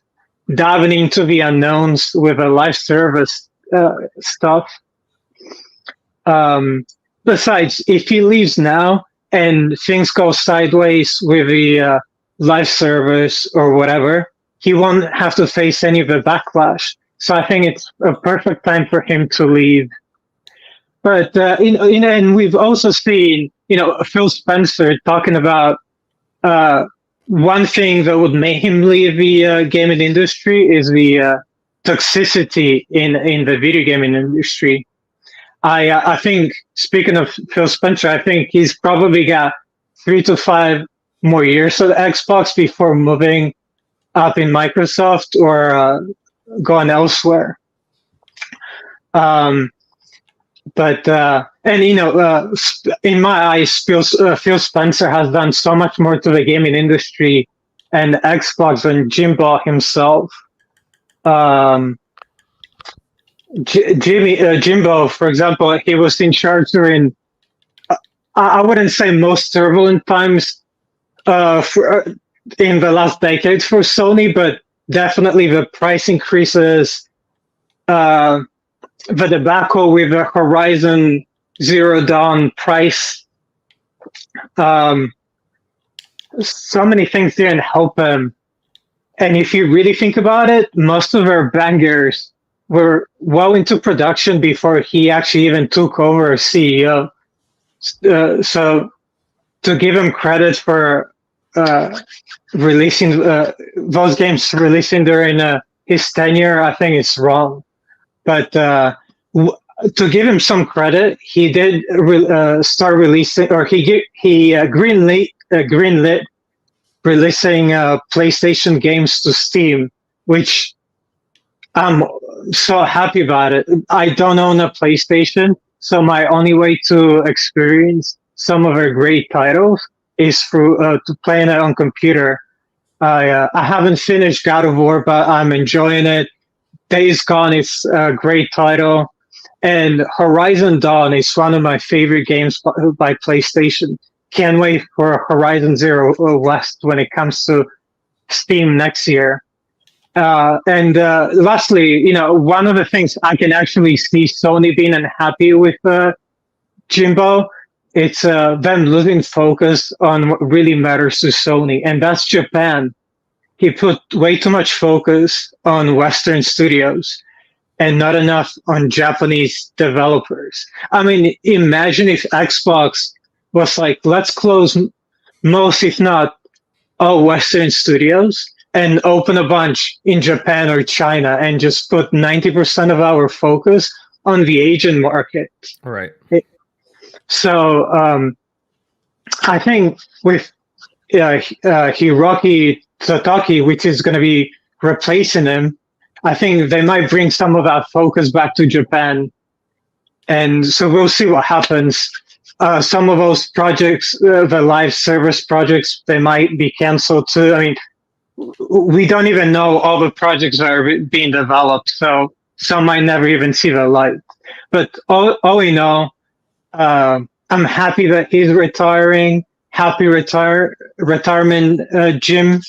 diving into the unknowns with a live service stuff. Besides, if he leaves now and things go sideways with the live service or whatever, he won't have to face any of the backlash. So I think it's a perfect time for him to leave. But and we've also seen Phil Spencer talking about one thing that would make him leave the gaming industry is the toxicity in the video gaming industry. I think, speaking of Phil Spencer, I think he's probably got 3 to 5 more years of Xbox before moving up in Microsoft or going elsewhere. In my eyes, Phil Spencer has done so much more to the gaming industry and Xbox than Jimbo himself. Jimbo, for example, he was in charge during, I wouldn't say most turbulent times in the last decade for Sony, but definitely the price increases, the debacle with the Horizon Zero Dawn price. So many things didn't help him. And if you really think about it, most of our bangers were well into production before he actually even took over as CEO. So to give him credit for releasing those games during his tenure, I think it's wrong. But to give him some credit, he did start releasing, or he greenlit releasing PlayStation games to Steam, which I'm so happy about it. I don't own a PlayStation, so my only way to experience some of her great titles is through to playing it on computer. I haven't finished God of War, but I'm enjoying it. Days Gone is a great title, and Horizon Dawn is one of my favorite games by PlayStation. Can't wait for Horizon Zero West when it comes to Steam next year. And lastly, one of the things I can actually see Sony being unhappy with Jimbo, it's them losing focus on what really matters to Sony, and that's Japan. He put way too much focus on Western studios and not enough on Japanese developers. I mean, imagine if Xbox was like, let's close most, if not all, Western studios and open a bunch in Japan or China and just put 90% of our focus on the Asian market. Right. So I think with Hiroki Totaki, which is going to be replacing him, I think they might bring some of that focus back to Japan. And so we'll see what happens. Some of those projects, the live service projects, they might be canceled too. I mean, we don't even know all the projects that are being developed, so some might never even see the light. But all we know, I'm happy that he's retiring. Happy retirement, Jim,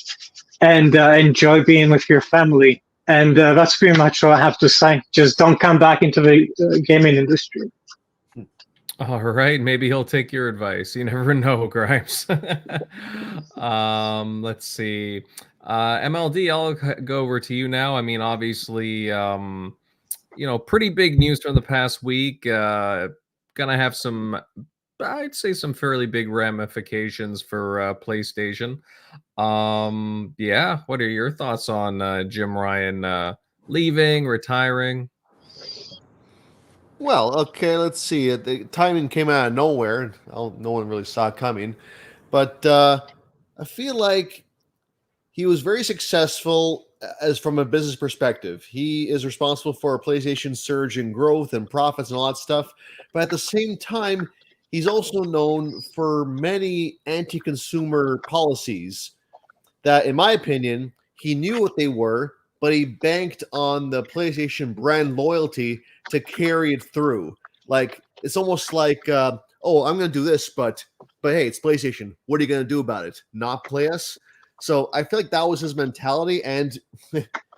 and enjoy being with your family. And that's pretty much all I have to say. Just don't come back into the gaming industry. All right, maybe he'll take your advice. You never know, Grimes. Let's see. MLD, I'll go over to you now. I mean, obviously, pretty big news from the past week. Gonna have some, I'd say, some fairly big ramifications for PlayStation. What are your thoughts on Jim Ryan leaving, retiring? Well, okay, let's see. The timing came out of nowhere. No one really saw it coming. But I feel like he was very successful as from a business perspective. He is responsible for PlayStation's surge in growth and profits and all that stuff. But at the same time, he's also known for many anti-consumer policies that, in my opinion, he knew what they were, but he banked on the PlayStation brand loyalty to carry it through. Like it's almost like, oh, I'm going to do this, but hey, it's PlayStation. What are you going to do about it? Not play us? So I feel like that was his mentality, and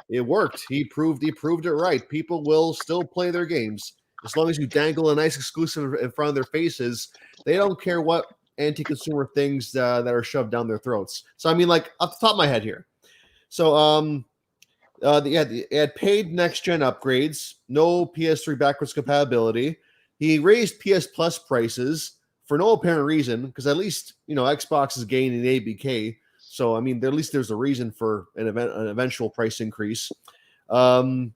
it worked. He proved it right. People will still play their games as long as you dangle a nice exclusive in front of their faces. They don't care what anti-consumer things that are shoved down their throats. So I mean, like off the top of my head here. So they had paid next-gen upgrades, no PS3 backwards compatibility. He raised PS Plus prices for no apparent reason, because at least, Xbox is gaining ABK. So, I mean, at least there's a reason for an eventual price increase. PlayStation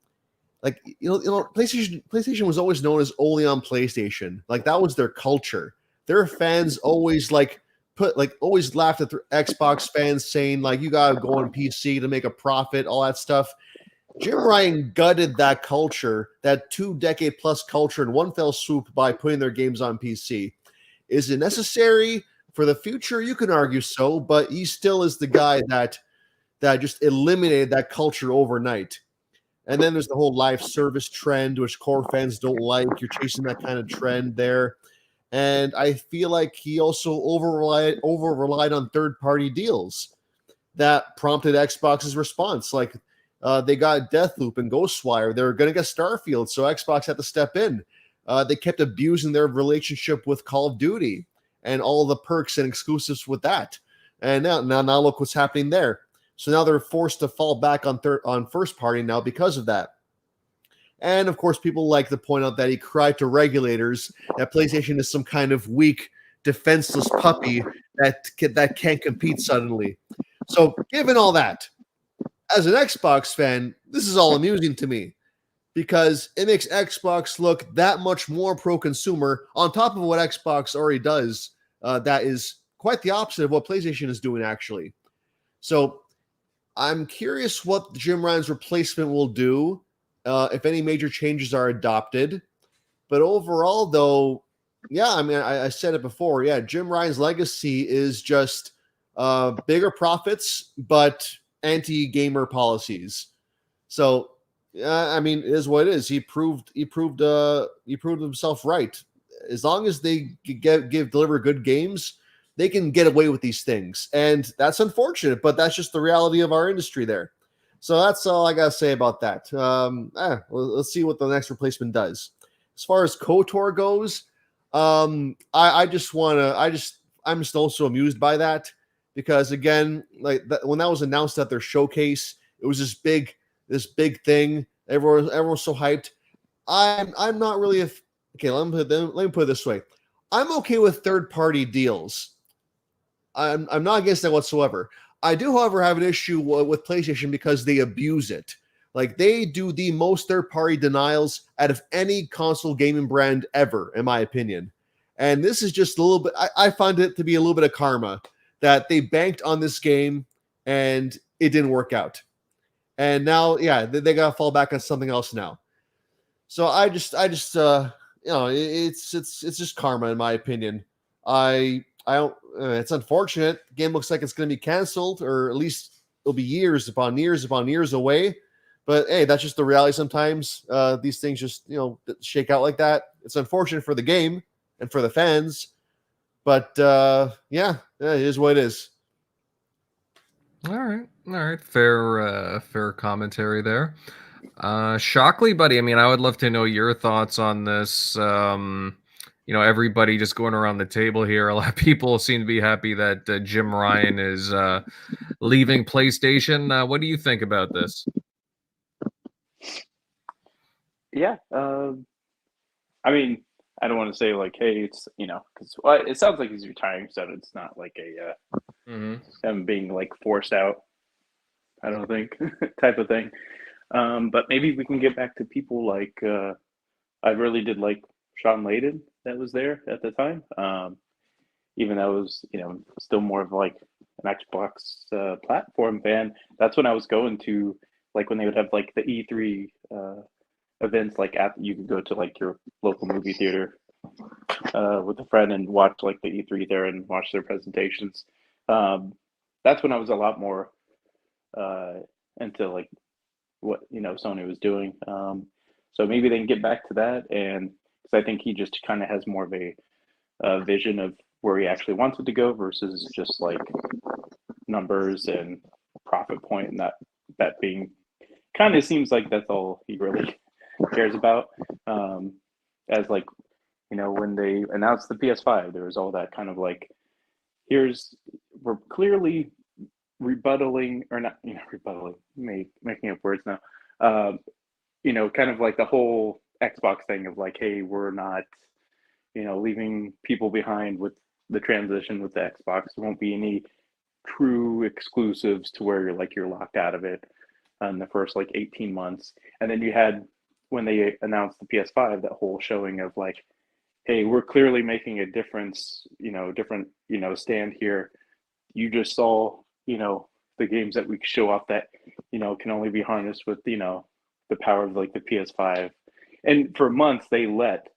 was always known as only on PlayStation. Like, that was their culture. Their fans always, always laughed at the Xbox fans saying, like, you got to go on PC to make a profit, all that stuff. Jim Ryan gutted that culture, that 2-decade-plus culture, in one fell swoop by putting their games on PC. Is it necessary for the future? You can argue so, but he still is the guy that just eliminated that culture overnight. And then there's the whole live service trend, which core fans don't like. You're chasing that kind of trend there. And I feel like he also over-relied on third-party deals that prompted Xbox's response. Like, they got Deathloop and Ghostwire. They were going to get Starfield, so Xbox had to step in. They kept abusing their relationship with Call of Duty and all the perks and exclusives with that. And now look what's happening there. So now they're forced to fall back on first party now because of that. And of course, people like to point out that he cried to regulators that PlayStation is some kind of weak, defenseless puppy that can't compete suddenly. So given all that, as an Xbox fan, this is all amusing to me, because it makes Xbox look that much more pro-consumer on top of what Xbox already does. That is quite the opposite of what PlayStation is doing, actually. So I'm curious what Jim Ryan's replacement will do, if any major changes are adopted. But overall, though, yeah, I mean, I said it before. Yeah, Jim Ryan's legacy is just bigger profits, but anti-gamer policies. So, I mean, it is what it is. He proved himself right. As long as they deliver good games, they can get away with these things. And that's unfortunate, but that's just the reality of our industry there. So that's all I got to say about that. Let's see what the next replacement does. As far as KOTOR goes, I'm just also amused by that, because again, when that was announced at their showcase, it was this big thing. Everyone was so hyped. I'm not really okay. Let me put it this way. I'm okay with third-party deals. I'm not against that whatsoever. I do, however, have an issue with PlayStation because they abuse it. Like, they do the most third-party denials out of any console gaming brand ever, in my opinion. And this is just a little bit, I find it to be a little bit of karma that they banked on this game and it didn't work out. And now, yeah, they got to fall back on something else now. So I just it's just karma, in my opinion. I don't, it's unfortunate. The game looks like it's going to be canceled, or at least it'll be years upon years away. But hey, that's just the reality sometimes. These things just, shake out like that. It's unfortunate for the game and for the fans. But yeah, it is what it is. All right. Fair commentary there. Shockley, buddy, I mean, I would love to know your thoughts on this. Everybody just going around the table here. A lot of people seem to be happy that Jim Ryan is leaving PlayStation. What do you think about this? Yeah. I mean, I don't want to say like, hey, it's, because it sounds like he's retiring, so it's not like a him being like forced out, I don't think, type of thing. But maybe we can get back to people like, I really did like Sean Layden that was there at the time. Even though it was, still more of like an Xbox platform fan. That's when I was going to, like, when they would have like the E3 events, like you could go to like your local movie theater with a friend and watch like the E3 there and watch their presentations. That's when I was a lot more into like what Sony was doing. So maybe they can get back to that, and because I think he just kind of has more of a vision of where he actually wants it to go versus just like numbers and profit point, and that being kind of seems like that's all he really cares about. As like when they announced the PS5, there was all that kind of like, we're clearly rebuttaling, or not rebuttaling, making up words now, kind of like the whole Xbox thing of like, hey, we're not leaving people behind with the transition with the Xbox. There won't be any true exclusives to where you're locked out of it in the first like 18 months. And then you had, when they announced the PS5, that whole showing of like, hey, we're clearly making a difference, different stand here. You just saw the games that we show off that can only be harnessed with the power of like the PS5. And for months they let,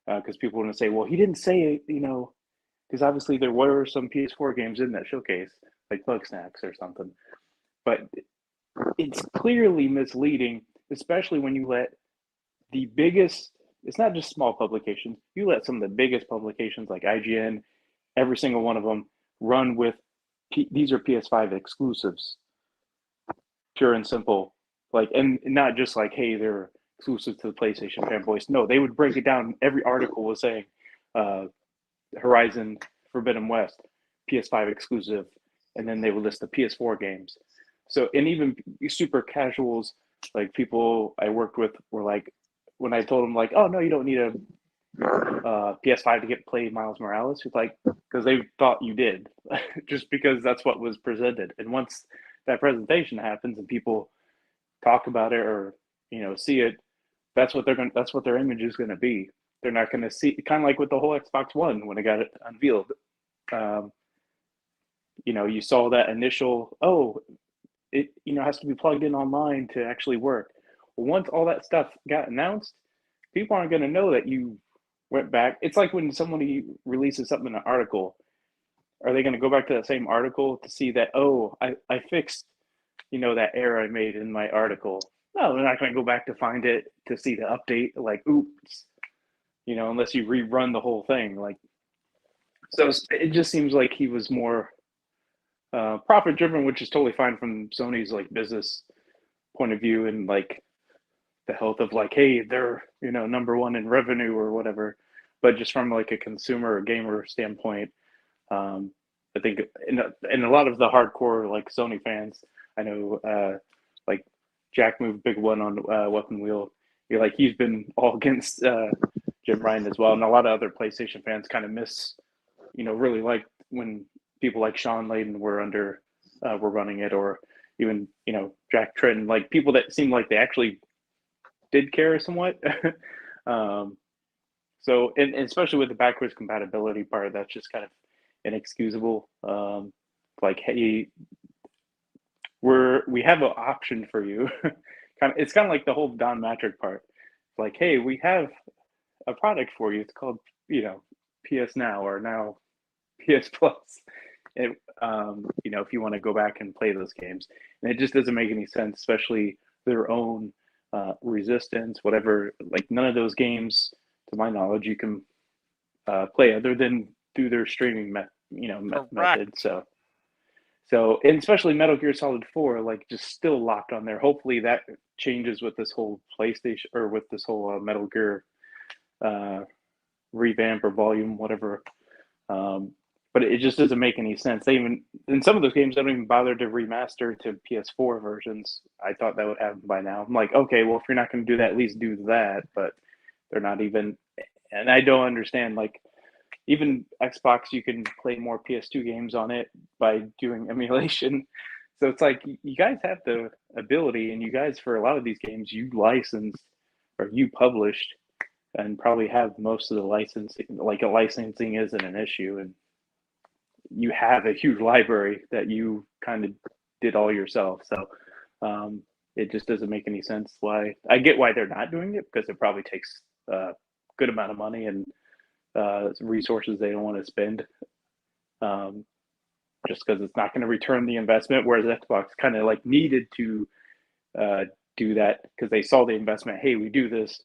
because people want to say, well, he didn't say it, because obviously there were some PS4 games in that showcase, like Bug Snacks or something. But it's clearly misleading, especially when you let the biggest, it's not just small publications, you let some of the biggest publications like IGN, every single one of them, run with, these are PS5 exclusives, pure and simple. Like, and not just like, hey, they're exclusive to the PlayStation fanboys. No, they would break it down. Every article was saying Horizon Forbidden West, PS5 exclusive, and then they would list the PS4 games. So, and even super casuals, like people I worked with were like, when I told them like, oh no, you don't need a PS5 to play Miles Morales, it's like, because they thought you did, just because that's what was presented. And once that presentation happens and people talk about it or see it, that's what their image is going to be. They're not going to see, kind of like with the whole Xbox One when it got unveiled. You saw that initial, it has to be plugged in online to actually work. Well, once all that stuff got announced, people aren't going to know that you went back. It's like when somebody releases something in an article, are they going to go back to that same article to see that, I fixed that error I made in my article? No, they're not going to go back to find it to see the update, like, oops, unless you rerun the whole thing. Like, so it just seems like he was more profit driven, which is totally fine from Sony's like business point of view, and like the health of like, hey, they're number one in revenue or whatever. But just from like a consumer or gamer standpoint, I think in a lot of the hardcore like Sony fans, I know like Jack moved big one on Weapon Wheel. He's been all against Jim Ryan as well, and a lot of other PlayStation fans kind of miss, really like when people like Sean Layden were running it, or even Jack Tritton, like people that seemed like they actually did care somewhat. So, and especially with the backwards compatibility part, that's just kind of inexcusable. Like, hey, we have an option for you. It's kind of like the whole Don Matrick part. Like, hey, we have a product for you. It's called, PS Now, or now PS Plus. And, if you want to go back and play those games, and it just doesn't make any sense, especially their own Resistance, whatever. Like, none of those games, to my knowledge, you can play other than through their streaming method. So, and especially Metal Gear Solid 4, like, just still locked on there. Hopefully that changes with this whole PlayStation, or with this whole Metal Gear revamp or volume, whatever. But it just doesn't make any sense. They even, in some of those games, they don't even bother to remaster to PS4 versions. I thought that would happen by now. I'm like, okay, well, if you're not going to do that, at least do that. But they're not even, and I don't understand, like, even Xbox, you can play more PS2 games on it by doing emulation. So it's like, you guys have the ability, and you guys, for a lot of these games, you licensed or you published, and probably have most of the licensing. Like, a licensing isn't an issue, and you have a huge library that you kind of did all yourself. So it just doesn't make any sense why. I get why they're not doing it, because it probably takes a good amount of money and resources they don't want to spend, just because it's not going to return the investment, whereas Xbox kind of like needed to do that because they saw the investment. Hey, we do this.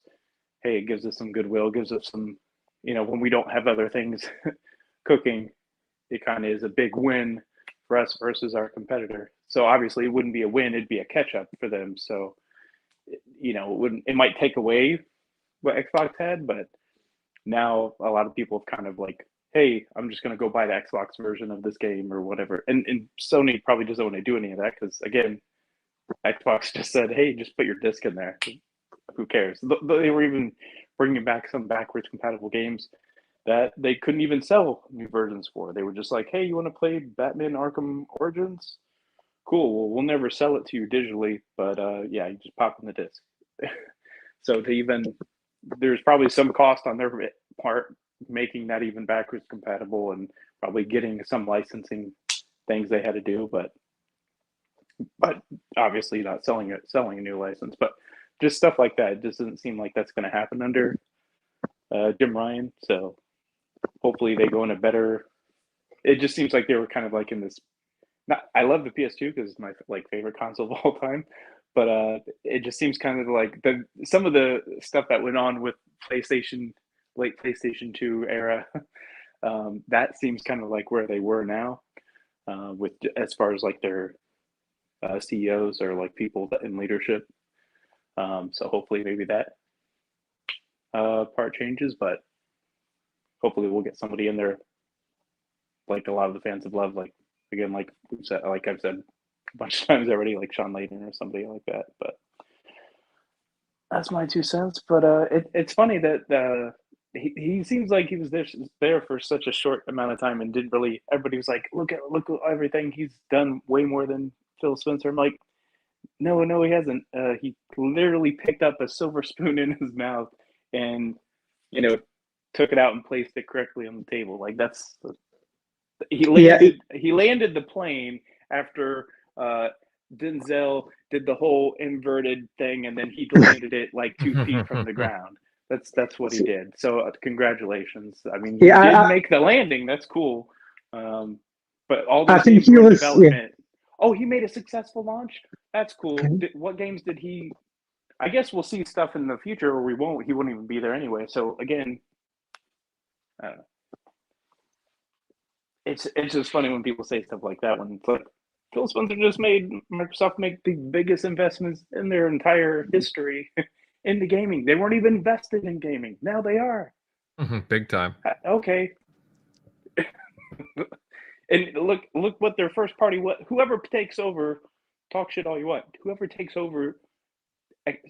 Hey, it gives us some goodwill, gives us some, when we don't have other things cooking, it kind of is a big win for us versus our competitor. So obviously it wouldn't be a win, it'd be a catch up for them. So, it might take away what Xbox had, but now a lot of people have kind of like, hey, I'm just going to go buy the Xbox version of this game or whatever. And Sony probably doesn't want to do any of that because, again, Xbox just said, hey, just put your disc in there. Who cares? They were even bringing back some backwards compatible games that they couldn't even sell new versions for. They were just like, hey, you want to play Batman Arkham Origins? Cool. Well, we'll never sell it to you digitally, but yeah, you just pop in the disc. So there's probably some cost on their part making that even backwards compatible and probably getting some licensing things they had to do, but obviously not selling a new license. But just stuff like that, it just doesn't seem like that's going to happen under Jim Ryan. So hopefully they go in a better. It just seems like they were kind of like in this. I love the PS2 because it's my favorite console of all time, but it just seems kind of like some of the stuff that went on with late PlayStation 2 era. That seems kind of like where they were now, with as far as like their CEOs or like people in leadership. So hopefully maybe that part changes, but hopefully we'll get somebody in there like a lot of the fans have loved, like again, like we've said, like I've said a bunch of times already, like Sean Layden or somebody like that. But that's my 2 cents. But it's funny that he seems like he was there for such a short amount of time and didn't really. Everybody was like, look at everything he's done, way more than Phil Spencer. I'm like, no, he hasn't. He literally picked up a silver spoon in his mouth and took it out and placed it correctly on the table. Like that's. He landed the plane after Denzel did the whole inverted thing, and then he landed it like 2 feet from the ground. That's what he did. So congratulations. I mean, he did make the landing. That's cool. But all the development. Yeah. Oh, he made a successful launch. That's cool. What games did he? I guess we'll see stuff in the future, or we won't. He won't even be there anyway. So again, I don't know. It's just funny when people say stuff like that when it's like Phil Spencer just made Microsoft make the biggest investments in their entire history into gaming. They weren't even invested in gaming. Now they are. Big time. Okay. And look what their first party, whoever takes over, talk shit all you want. Whoever takes over,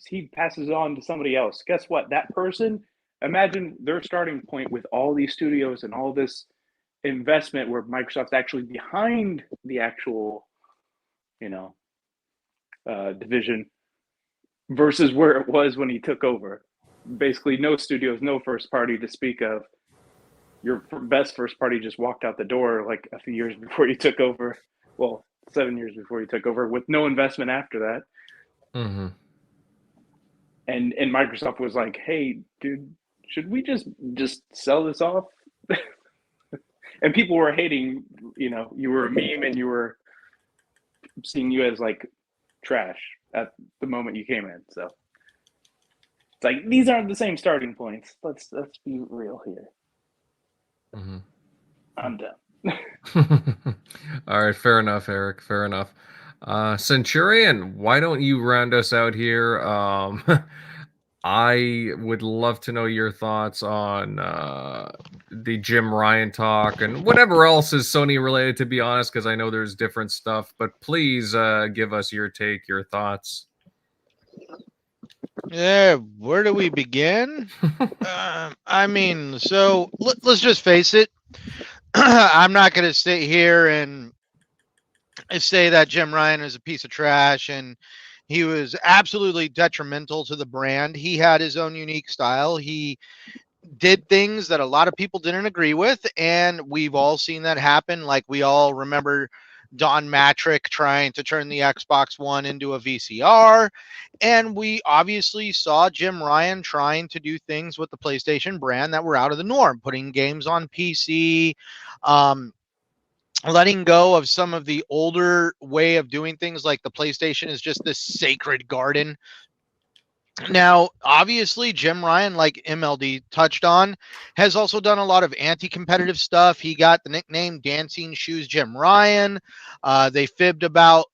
he passes on to somebody else. Guess what? That person, imagine their starting point with all these studios and all this investment where Microsoft's actually behind the actual, division versus where it was when he took over. Basically, no studios, no first party to speak of. Your best first party just walked out the door like a few years before you took over. Well, 7 years before you took over, with no investment after that. Mm-hmm. And Microsoft was like, "Hey, dude, should we just sell this off?" And people were hating, you were a meme and you were seeing you as like trash at the moment you came in. So it's like, these aren't the same starting points. Let's be real here. Mm-hmm. I'm done. All right. Fair enough, Eric. Fair enough. Centurion, why don't you round us out here? I would love to know your thoughts on the Jim Ryan talk and whatever else is Sony related, to be honest, because I know there's different stuff. But please give us your take, your thoughts. Yeah, where do we begin? I mean, so let's just face it. I'm not going to sit here and say that Jim Ryan is a piece of trash and he was absolutely detrimental to the brand. He had his own unique style. He did things that a lot of people didn't agree with, and we've all seen that happen. Like, we all remember Don Matrick trying to turn the Xbox One into a VCR, and we obviously saw Jim Ryan trying to do things with the PlayStation brand that were out of the norm, putting games on PC, letting go of some of the older way of doing things, like the PlayStation is just this sacred garden. Now, obviously, Jim Ryan, like MLD touched on, has also done a lot of anti-competitive stuff. He got the nickname Dancing Shoes Jim Ryan. They fibbed about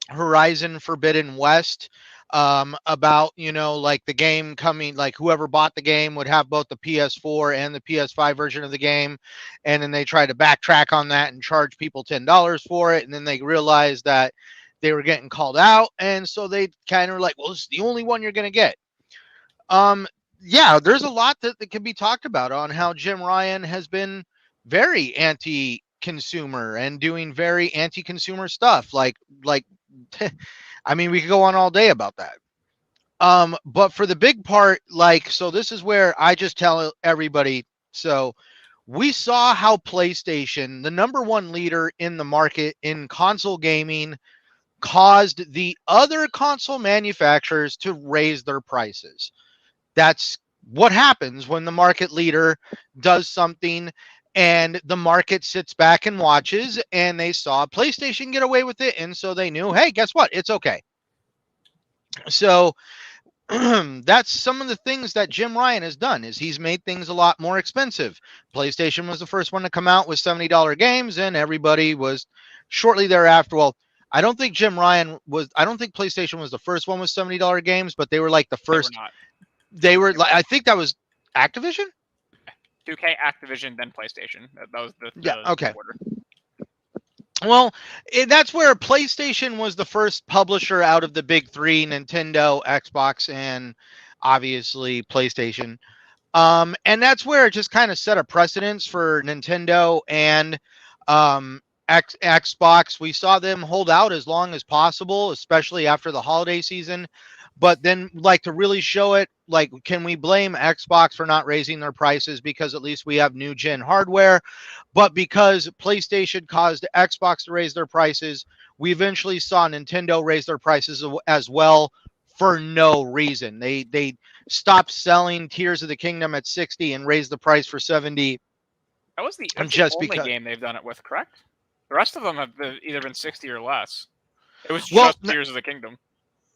Horizon Forbidden West, about, like the game coming, like whoever bought the game would have both the PS4 and the PS5 version of the game. And then they tried to backtrack on that and charge people $10 for it. And then they realized that they were getting called out. And so they kind of were like, well, this is the only one you're going to get. Yeah, there's a lot that can be talked about on how Jim Ryan has been very anti-consumer and doing very anti-consumer stuff. Like, I mean, we could go on all day about that. But for the big part, so this is where I just tell everybody. So we saw how PlayStation, the #1 leader in the market in console gaming, caused the other console manufacturers to raise their prices. That's what happens when the market leader does something and the market sits back and watches, and they saw PlayStation get away with it. And so they knew, hey, guess what? It's okay. So that's some of the things that Jim Ryan has done, is he's made things a lot more expensive. PlayStation was the first one to come out with $70 games, and everybody was shortly thereafter. Well, I don't think PlayStation was the first one with $70 games, but they were like the first. They were like, I think that was Activision? 2K, Activision, then PlayStation. That was the okay. order. Well, that's where PlayStation was the first publisher out of the big three: Nintendo, Xbox, and obviously PlayStation. And that's where it just kind of set a precedence for Nintendo and Xbox. We saw them hold out as long as possible, especially after the holiday season. But then, to really show it, can we blame Xbox for not raising their prices because at least we have new gen hardware? But because PlayStation caused Xbox to raise their prices, we eventually saw Nintendo raise their prices as well for no reason. They stopped selling Tears of the Kingdom at $60 and raised the price for $70. That's just the only because game they've done it with, correct? The rest of them have either been 60 or less. It was just Tears of the Kingdom.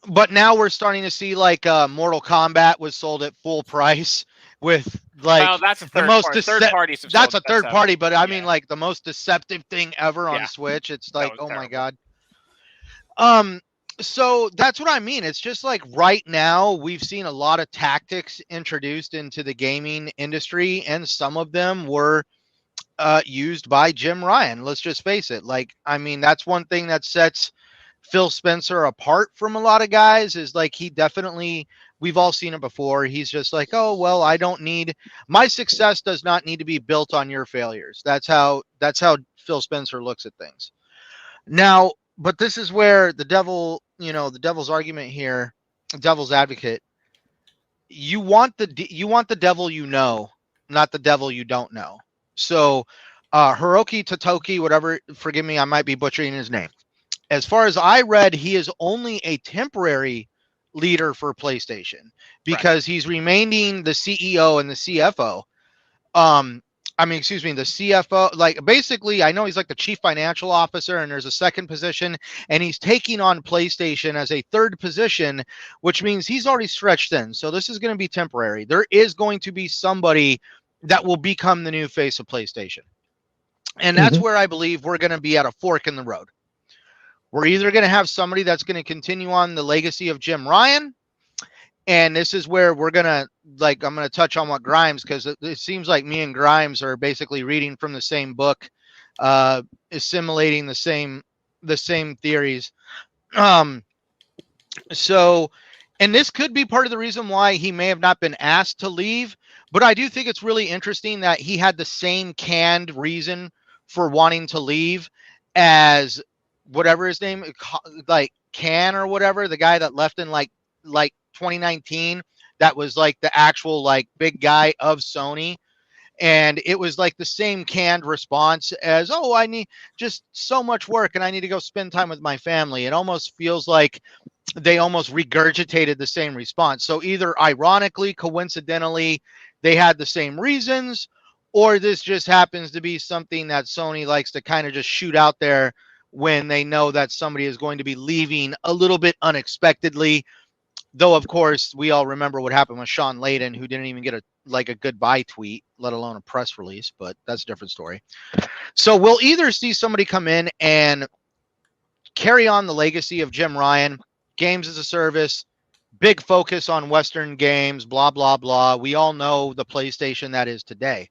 But now we're starting to see Mortal Kombat was sold at full price with that's a third party. That's a third party, but I mean the most deceptive thing ever on Switch. It's oh terrible. My god. So that's what I mean. It's just right now we've seen a lot of tactics introduced into the gaming industry, and some of them were used by Jim Ryan. Let's just face it. I mean, that's one thing that sets Phil Spencer apart from a lot of guys, is he definitely, we've all seen it before. He's just oh, well, my success does not need to be built on your failures. That's how Phil Spencer looks at things. Now, but this is where the devil's argument here, devil's advocate, you want the devil, not the devil you don't know. So Hiroki Totoki, whatever, forgive me, I might be butchering his name. As far as I read, he is only a temporary leader for PlayStation because he's remaining the CEO and the CFO. The CFO, basically, I know he's the chief financial officer, and there's a second position, and he's taking on PlayStation as a third position, which means he's already stretched thin. So this is going to be temporary. There is going to be somebody that will become the new face of PlayStation. And that's where I believe we're going to be at a fork in the road. We're either going to have somebody that's going to continue on the legacy of Jim Ryan, and this is where we're going to, I'm going to touch on what Grimes, because it seems like me and Grimes are basically reading from the same book, assimilating the same theories. So, and this could be part of the reason why he may have not been asked to leave, but I do think it's really interesting that he had the same canned reason for wanting to leave as whatever his name, Can or whatever, the guy that left in 2019, that was the actual big guy of Sony. And it was the same canned response as, oh, I need just so much work and I need to go spend time with my family. It almost feels like they almost regurgitated the same response. So either ironically, coincidentally, they had the same reasons, or this just happens to be something that Sony likes to kind of just shoot out there when they know that somebody is going to be leaving a little bit unexpectedly. Though, of course, we all remember what happened with Sean Layden, who didn't even get a goodbye tweet, let alone a press release, but that's a different story. So we'll either see somebody come in and carry on the legacy of Jim Ryan, games as a service, big focus on Western games, blah, blah, blah. We all know the PlayStation that is today.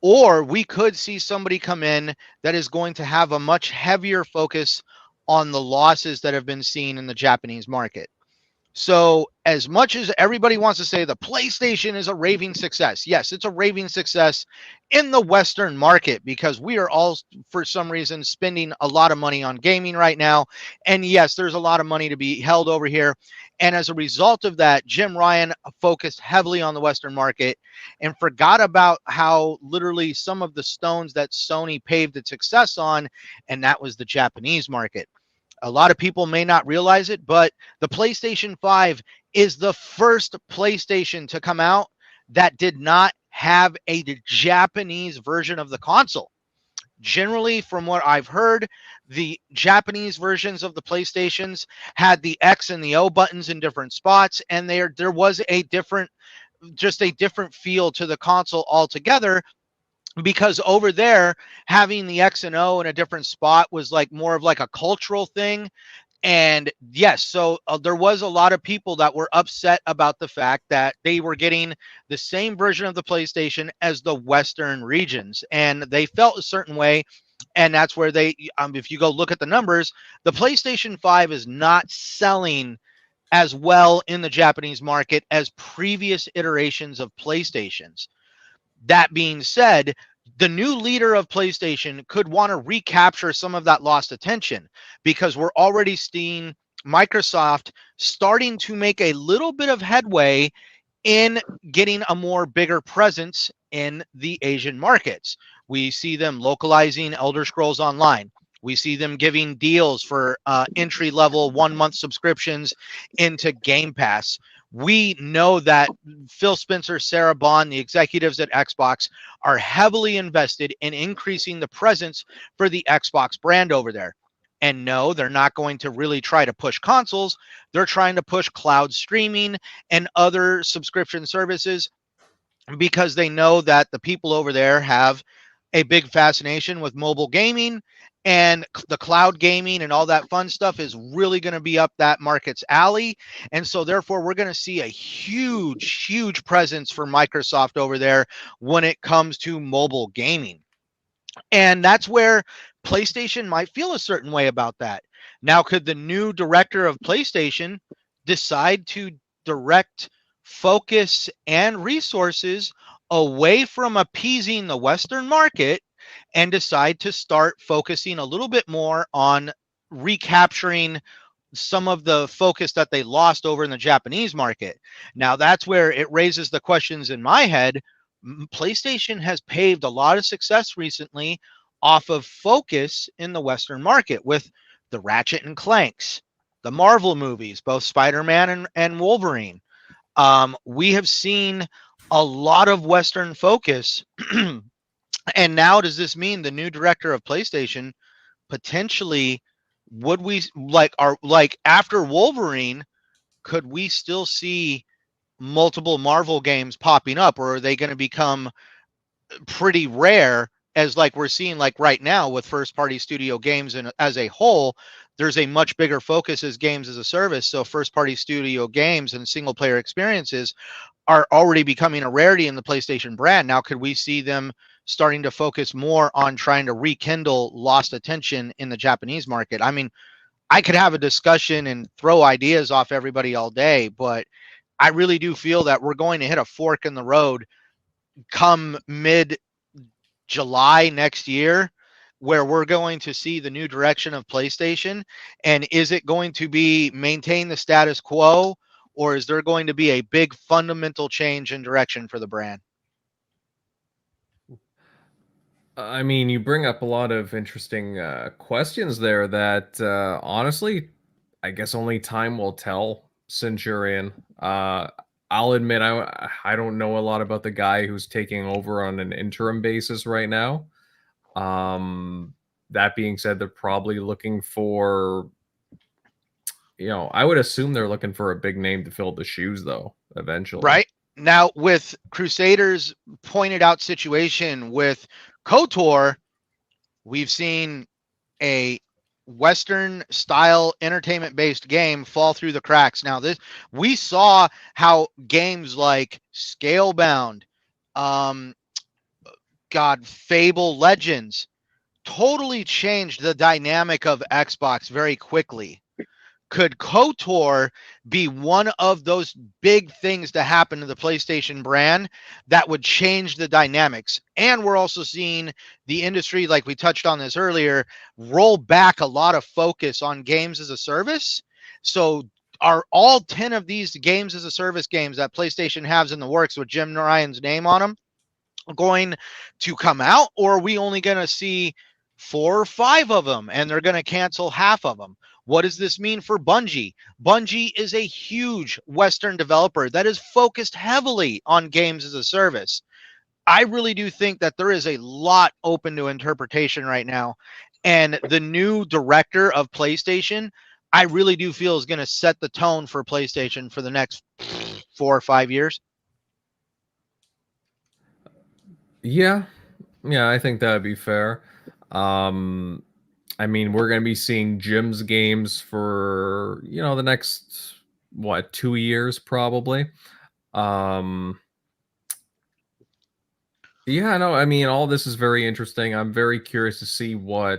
Or we could see somebody come in that is going to have a much heavier focus on the losses that have been seen in the Japanese market. So as much as everybody wants to say the PlayStation is a raving success, yes, it's a raving success in the Western market because we are all, for some reason, spending a lot of money on gaming right now. And yes, there's a lot of money to be held over here. And as a result of that, Jim Ryan focused heavily on the Western market and forgot about how literally some of the stones that Sony paved its success on, and that was the Japanese market. A lot of people may not realize it, but the PlayStation 5 is the first PlayStation to come out that did not have a Japanese version of the console. Generally, from what I've heard, the Japanese versions of the PlayStations had the X and the O buttons in different spots, and there was a different feel to the console altogether. Because over there, having the X and O in a different spot was like more of like a cultural thing. And yes, so there was a lot of people that were upset about the fact that they were getting the same version of the PlayStation as the Western regions. And they felt a certain way. And that's where they, if you go look at the numbers, the PlayStation 5 is not selling as well in the Japanese market as previous iterations of PlayStations. That being said, the new leader of PlayStation could want to recapture some of that lost attention because we're already seeing Microsoft starting to make a little bit of headway in getting a more bigger presence in the Asian markets. We see them localizing Elder Scrolls Online. We see them giving deals for entry-level 1-month subscriptions into Game Pass. We know that Phil Spencer, Sarah Bond, the executives at Xbox are heavily invested in increasing the presence for the Xbox brand over there. And no, they're not going to really try to push consoles. They're trying to push cloud streaming and other subscription services because they know that the people over there have a big fascination with mobile gaming, and the cloud gaming and all that fun stuff is really going to be up that market's alley. And so therefore we're going to see a huge presence for Microsoft over there when it comes to mobile gaming. And that's where PlayStation might feel a certain way about that. Now, could the new director of PlayStation decide to direct focus and resources away from appeasing the Western market and decide to start focusing a little bit more on recapturing some of the focus that they lost over in the Japanese market? Now, that's where it raises the questions in my head. PlayStation has paved a lot of success recently off of focus in the Western market with the Ratchet and Clanks, the Marvel movies, both Spider-Man and Wolverine. We have seen a lot of Western focus. And now does this mean the new director of PlayStation potentially, would we like after Wolverine, could we still see multiple Marvel games popping up, or are they going to become pretty rare as like we're seeing like right now with first party studio games? And as a whole, there's a much bigger focus as games as a service. So first party studio games and single player experiences are already becoming a rarity in the PlayStation brand. Now, could we see them starting to focus more on trying to rekindle lost attention in the Japanese market? I mean, I could have a discussion and throw ideas off everybody all day, but I really do feel that we're going to hit a fork in the road come mid-July next year, where we're going to see the new direction of PlayStation. And is it going to be maintain the status quo, or is there going to be a big fundamental change in direction for the brand? I mean, you bring up a lot of interesting questions there that honestly, I guess only time will tell, Centurion. I'll admit I don't know a lot about the guy who's taking over on an interim basis right now. That being said, they're probably looking for, I would assume they're looking for a big name to fill the shoes, though, eventually. Right now, with Crusaders' pointed out situation with KOTOR, we've seen a Western style entertainment based game fall through the cracks. Now, we saw how games like Scalebound, Fable Legends totally changed the dynamic of Xbox very quickly. Could KOTOR be one of those big things to happen to the PlayStation brand that would change the dynamics? And we're also seeing the industry, like we touched on this earlier, roll back a lot of focus on games as a service. So are all 10 of these games as a service games that PlayStation has in the works with Jim Ryan's name on them going to come out, or are we only going to see 4 or 5 of them and they're going to cancel half of them? What does this mean for Bungie? Bungie is a huge Western developer that is focused heavily on games as a service. I really do think that there is a lot open to interpretation right now. And the new director of PlayStation, I really do feel is going to set the tone for PlayStation for the next 4 or 5 years. Yeah, I think that'd be fair. I mean, we're going to be seeing Jim's games for, the next, 2 years probably. Yeah, no, I mean, all this is very interesting. I'm very curious to see who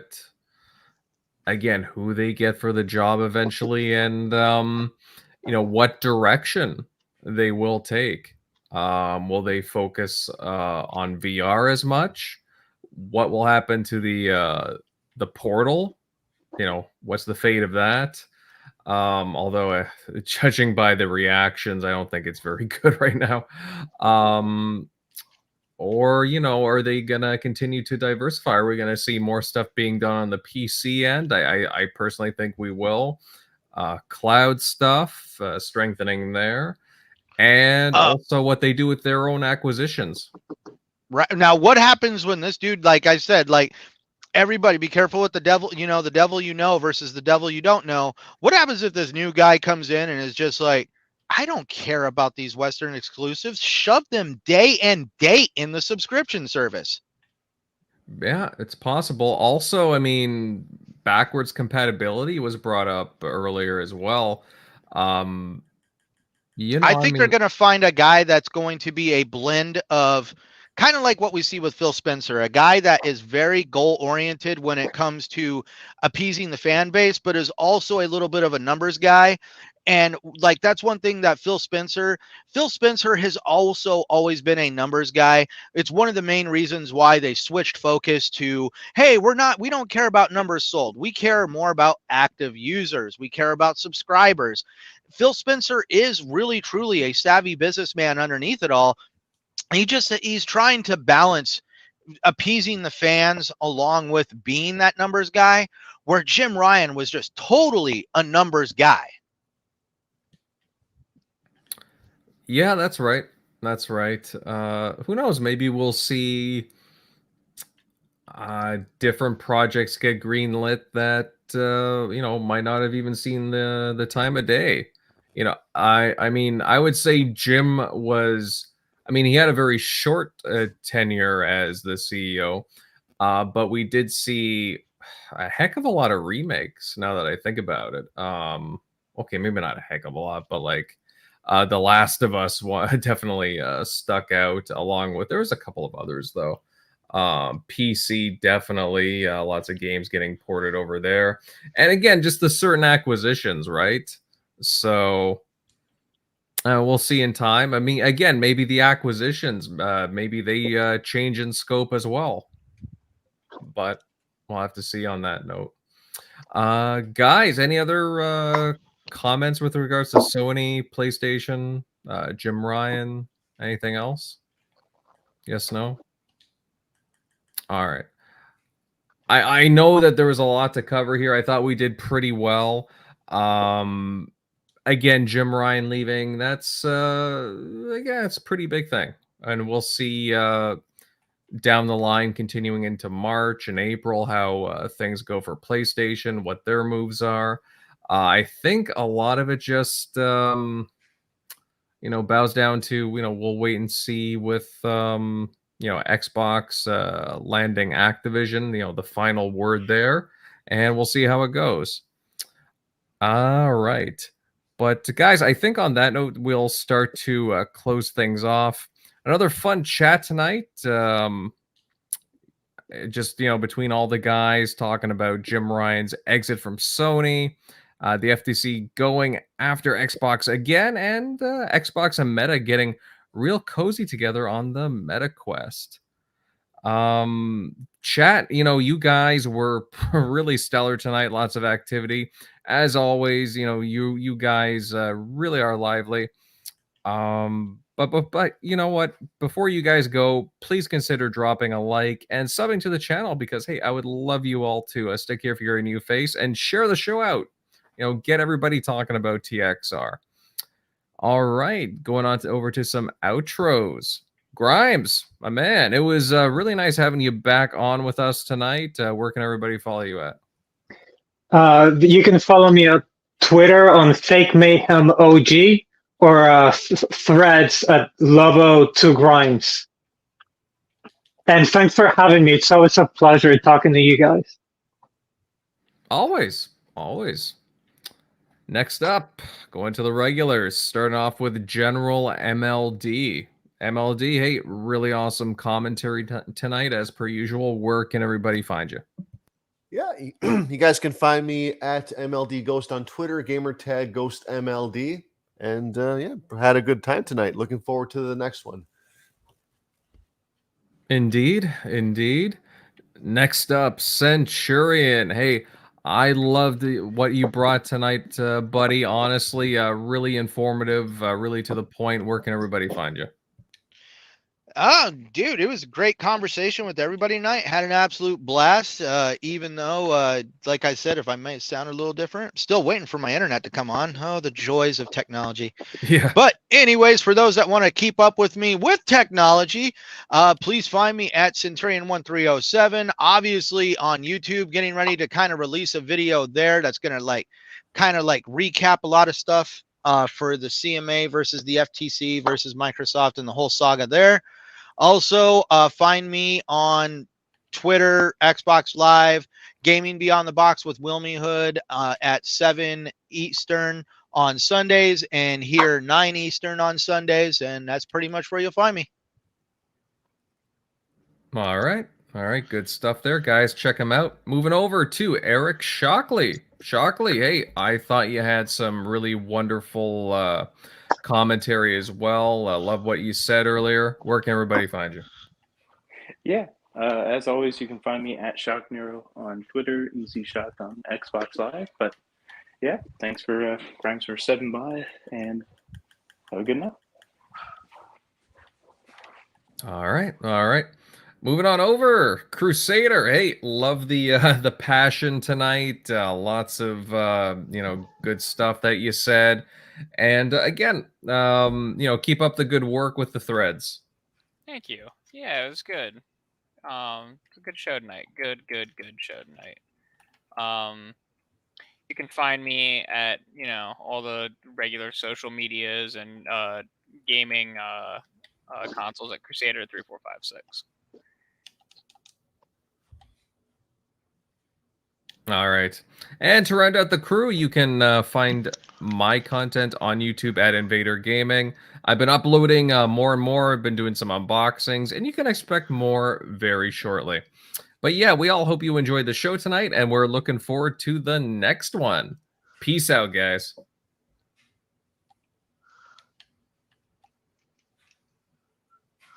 they get for the job eventually, and, what direction they will take. Will they focus on VR as much? What will happen to the Portal? What's the fate of that? Although judging by the reactions, I don't think it's very good right now. Or, are they gonna continue to diversify? Are we gonna see more stuff being done on the PC end? I personally think we will. Cloud stuff, strengthening there, and also what they do with their own acquisitions. Right now, what happens when this dude, like I said, like, everybody be careful with the devil, the devil versus the devil you don't know. What happens if this new guy comes in and is just like, I don't care about these Western exclusives. Shove them day and date in the subscription service. Yeah, it's possible. Also, I mean, backwards compatibility was brought up earlier as well. I think they're going to find a guy that's going to be a blend of kind of like what we see with Phil Spencer, a guy that is very goal oriented when it comes to appeasing the fan base, but is also a little bit of a numbers guy. And like, that's one thing that Phil Spencer has also always been a numbers guy. It's one of the main reasons why they switched focus to, hey, we don't care about numbers sold. We care more about active users. We care about subscribers. Phil Spencer is really, truly a savvy businessman underneath it all. He's trying to balance appeasing the fans along with being that numbers guy, where Jim Ryan was just totally a numbers guy. Yeah, that's right. That's right. Who knows? Maybe we'll see different projects get greenlit that might not have even seen the time of day. I mean, I would say Jim was. I mean, he had a very short tenure as the CEO, but we did see a heck of a lot of remakes. Now that I think about it, okay, maybe not a heck of a lot, but like. The Last of Us definitely stuck out, along with there was a couple of others though. PC definitely lots of games getting ported over there, and again, just the certain acquisitions, right? So we'll see in time. I mean, again, maybe the acquisitions, maybe they change in scope as well, but we'll have to see on that note. Guys, any other comments with regards to Sony, PlayStation, Jim Ryan, anything else? Yes, no? All right. I know that there was a lot to cover here. I thought we did pretty well. again, Jim Ryan leaving, that's yeah, it's a pretty big thing. And we'll see down the line, continuing into March and April, how things go for PlayStation, what their moves are. I think a lot of it just bows down to, we'll wait and see with Xbox landing Activision, the final word there, and we'll see how it goes. All right. But guys, I think on that note, we'll start to close things off. Another fun chat tonight. Just, between all the guys talking about Jim Ryan's exit from Sony, the FTC going after Xbox again, and Xbox and Meta getting real cozy together on the Meta Quest. Chat, you guys were really stellar tonight. Lots of activity. As always, you guys really are lively. But you know what? Before you guys go, please consider dropping a like and subbing to the channel, because hey, I would love you all to stick here if you're a new face and share the show out. Get everybody talking about TXR. All right, going on over to some outros. Grimes, my man, it was really nice having you back on with us tonight. Where can everybody follow you at? You can follow me on Twitter on Fake Mayhem OG, or threads at Lobo2Grimes. And thanks for having me. It's always a pleasure talking to you guys. Always. Next up, going to the regulars, starting off with General MLD. MLD, hey, really awesome commentary tonight, as per usual. Where can everybody find you? Yeah, you guys can find me at MLD Ghost on Twitter, Gamertag Ghost MLD. And yeah, had a good time tonight. Looking forward to the next one. Indeed. Next up, Centurion. Hey, I loved what you brought tonight, buddy. Honestly, really informative, really to the point. Where can everybody find you? Oh, dude, it was a great conversation with everybody tonight. Had an absolute blast. Even though, like I said, if I may sound a little different, still waiting for my internet to come on. Oh, the joys of technology. Yeah. But anyways, for those that want to keep up with me with technology, please find me at Centurion1307. Obviously on YouTube, getting ready to kind of release a video there that's gonna kind of recap a lot of stuff for the CMA versus the FTC versus Microsoft and the whole saga there. Also, find me on Twitter, Xbox Live, Gaming Beyond the Box with Wilmy Hood at 7 Eastern on Sundays, and here 9 Eastern on Sundays, and that's pretty much where you'll find me. All right. Good stuff there, guys. Check him out. Moving over to Eric Shockley. Shockley, hey, I thought you had some really wonderful commentary as well. I love what you said earlier. Where can everybody find you? Yeah, as always, you can find me at Shock Nero on Twitter, Easy Shot on Xbox Live. But yeah, thanks for Grimes for stepping by, and have a good night. All right. Moving on over, Crusader. Hey, love the passion tonight. Lots of good stuff that you said, and again, keep up the good work with the threads. Thank you. Yeah, it was good. Good show tonight. Good show tonight. You can find me at all the regular social medias and gaming consoles at Crusader 3456. All right. And to round out the crew, you can find my content on YouTube at Invader Gaming. I've been uploading more and more. I've been doing some unboxings, and you can expect more very shortly. But yeah, we all hope you enjoyed the show tonight, and we're looking forward to the next one. Peace out, guys.